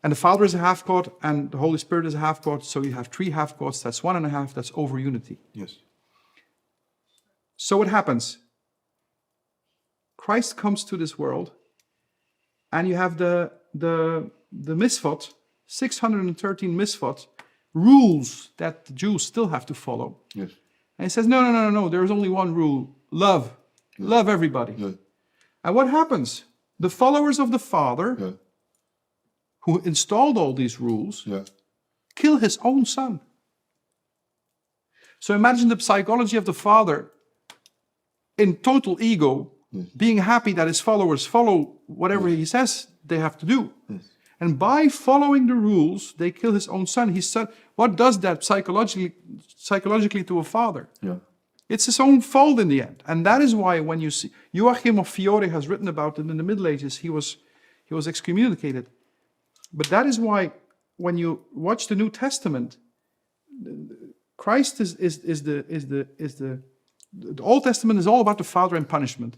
And the Father is a half God, and the Holy Spirit is a half God. So you have three half gods. That's 1.5. That's over unity. Yes. So what happens? Christ comes to this world, and you have the misfot, 613 misfot rules that the Jews still have to follow. Yes. And he says, no. There is only one rule: love. Yeah. Love everybody. Yeah. And what happens? The followers of the Father, who installed all these rules, kill his own son. So imagine the psychology of the Father in total ego, being happy that his followers follow whatever he says they have to do. Yes. And by following the rules, they kill his own son. His son. What does that psychologically to a father? Yeah. It's his own fault in the end. And that is why when you see, Joachim of Fiore has written about it in the Middle Ages, he was excommunicated. But that is why when you watch the New Testament, Christ the Old Testament is all about the Father and punishment.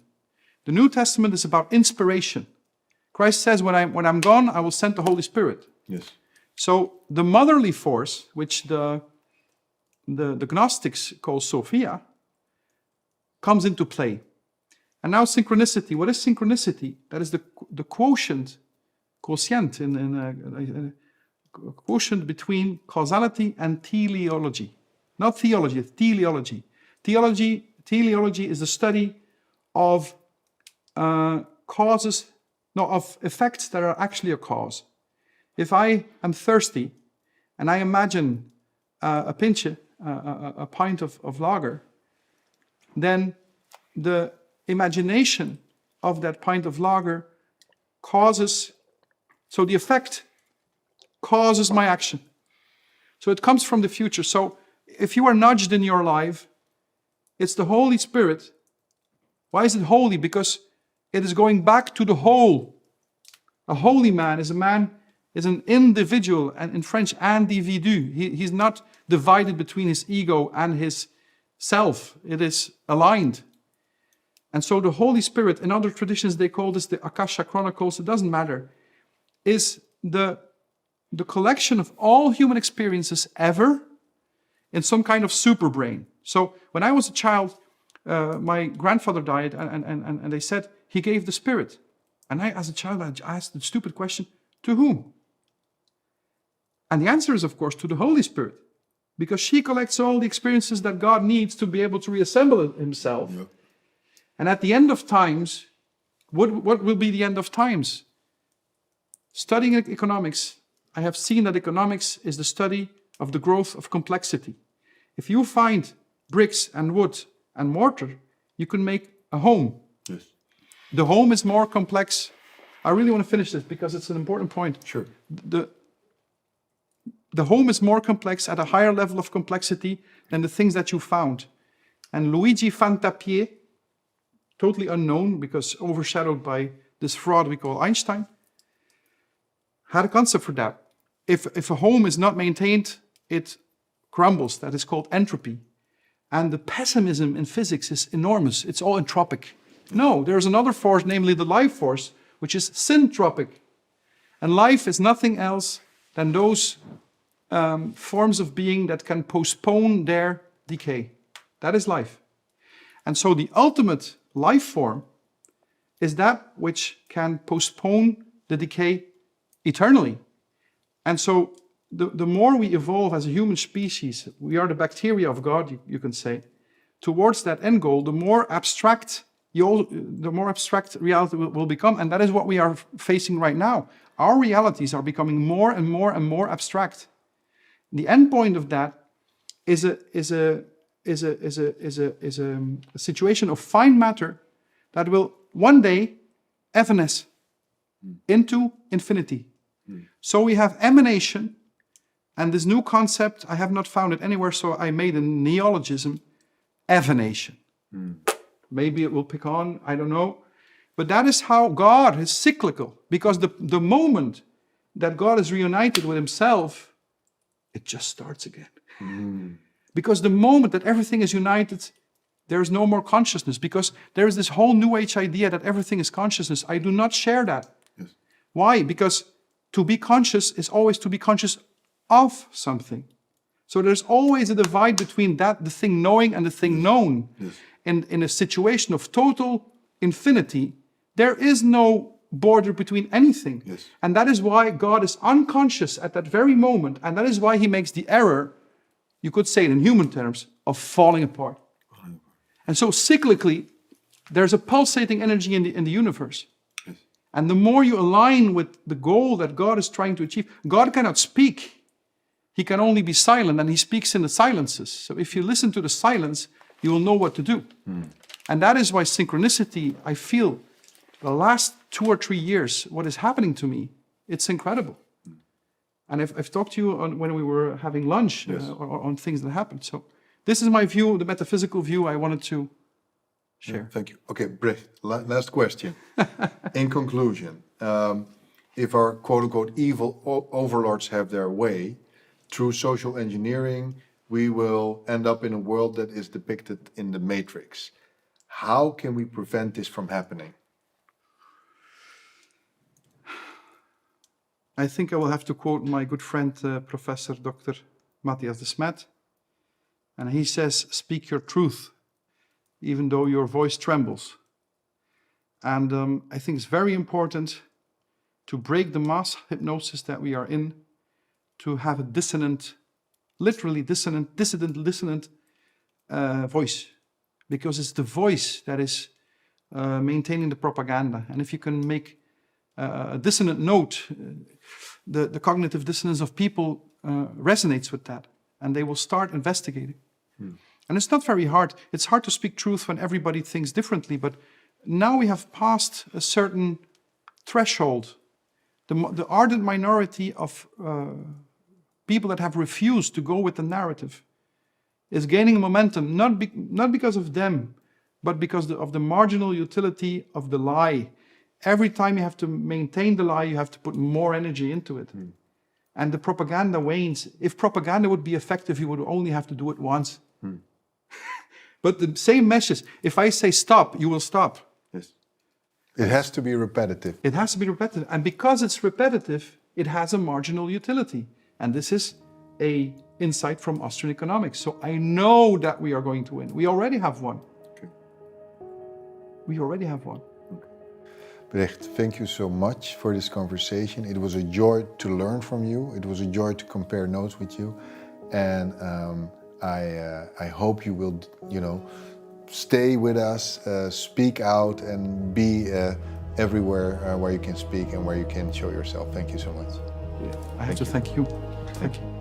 The New Testament is about inspiration. Christ says, when I'm gone, I will send the Holy Spirit. Yes. So the motherly force, which the Gnostics call Sophia, comes into play. And now synchronicity. What is synchronicity? That is the quotient quotient between causality and teleology. Not theology, it's teleology. Teleology is the study of of effects that are actually a cause. If I am thirsty and I imagine a pint of lager, then the imagination of that pint of lager causes, so the effect causes my action. So it comes from the future. So if you are nudged in your life, it's the Holy Spirit. Why is it holy? Because it is going back to the whole. A holy man is an individual, and in French, individu. He's not divided between his ego and his self. It is aligned. And so the Holy Spirit, in other traditions they call this the Akasha Chronicles, it doesn't matter, is the collection of all human experiences ever in some kind of super brain. So when I was a child, my grandfather died, and they said he gave the Spirit. And I, as a child, I asked the stupid question, to whom? And the answer is, of course, to the Holy Spirit, because she collects all the experiences that God needs to be able to reassemble himself. Yep. And at the end of times, what will be the end of times? Studying economics, I have seen that economics is the study of the growth of complexity. If you find bricks and wood and mortar, you can make a home. Yes. The home is more complex. I really want to finish this because it's an important point. Sure. The home is more complex at a higher level of complexity than the things that you found. And Luigi Fantapié, totally unknown because overshadowed by this fraud we call Einstein, had a concept for that. If a home is not maintained, it crumbles. That is called entropy. And the pessimism in physics is enormous. It's all entropic. No, there's another force, namely the life force, which is syntropic. And life is nothing else than those forms of being that can postpone their decay. That is life. And so the ultimate life form is that which can postpone the decay eternally. And so the more we evolve as a human species, we are the bacteria of God, you can say, towards that end goal, the more abstract reality will become. And that is what we are facing right now. Our realities are becoming more and more and more abstract. The end point of that is a situation of fine matter that will one day evanesce into infinity. So we have emanation, and this new concept, I have not found it anywhere, so I made a neologism, evanation. Maybe it will pick on, I don't know. But that is how God is cyclical, because the moment that God is reunited with himself, it just starts again. Because the moment that everything is united, there is no more consciousness, because there is this whole New Age idea that everything is consciousness. I do not share that. Yes. Why? Because to be conscious is always to be conscious of something. So there's always a divide between that, the thing knowing, and the thing known. Yes. In a situation of total infinity, there is no border between anything. Yes. And that is why God is unconscious at that very moment, and that is why he makes the error, you could say it in human terms, of falling apart. And so cyclically, there's a pulsating energy in the universe. Yes. And the more you align with the goal that God is trying to achieve, God cannot speak. He can only be silent, and he speaks in the silences. So if you listen to the silence, you will know what to do. And that is why synchronicity, I feel, the last 2 or 3 years, what is happening to me, it's incredible. And I've talked to you when we were having lunch. Yes. On things that happened. So this is my view, the metaphysical view I wanted to share. Yeah, thank you. Okay, Brecht, last question. In conclusion, if our quote-unquote evil overlords have their way, through social engineering, we will end up in a world that is depicted in the Matrix. How can we prevent this from happening? I think I will have to quote my good friend, Professor Dr. Matthias de Smet. And he says, speak your truth, even though your voice trembles. And I think it's very important to break the mass hypnosis that we are in, to have a dissonant, literally dissonant voice. Because it's the voice that is maintaining the propaganda. And if you can make a dissonant note, the cognitive dissonance of people resonates with that, and they will start investigating. And it's not very hard. It's hard to speak truth when everybody thinks differently, but now we have passed a certain threshold. The ardent minority of people that have refused to go with the narrative is gaining momentum, not because of them, but because of the marginal utility of the lie. Every time you have to maintain the lie, you have to put more energy into it. And the propaganda wanes. If propaganda would be effective, you would only have to do it once. But the same message, if I say stop, you will stop. Yes. It has to be repetitive. It has to be repetitive. And because it's repetitive, it has a marginal utility. And this is an insight from Austrian economics. So I know that we are going to win. We already have won. Okay. We already have won. Brecht, thank you so much for this conversation. It was a joy to learn from you. It was a joy to compare notes with you. And I hope you will, stay with us, speak out, and be everywhere where you can speak and where you can show yourself. Thank you so much. I have to thank you. Thank you.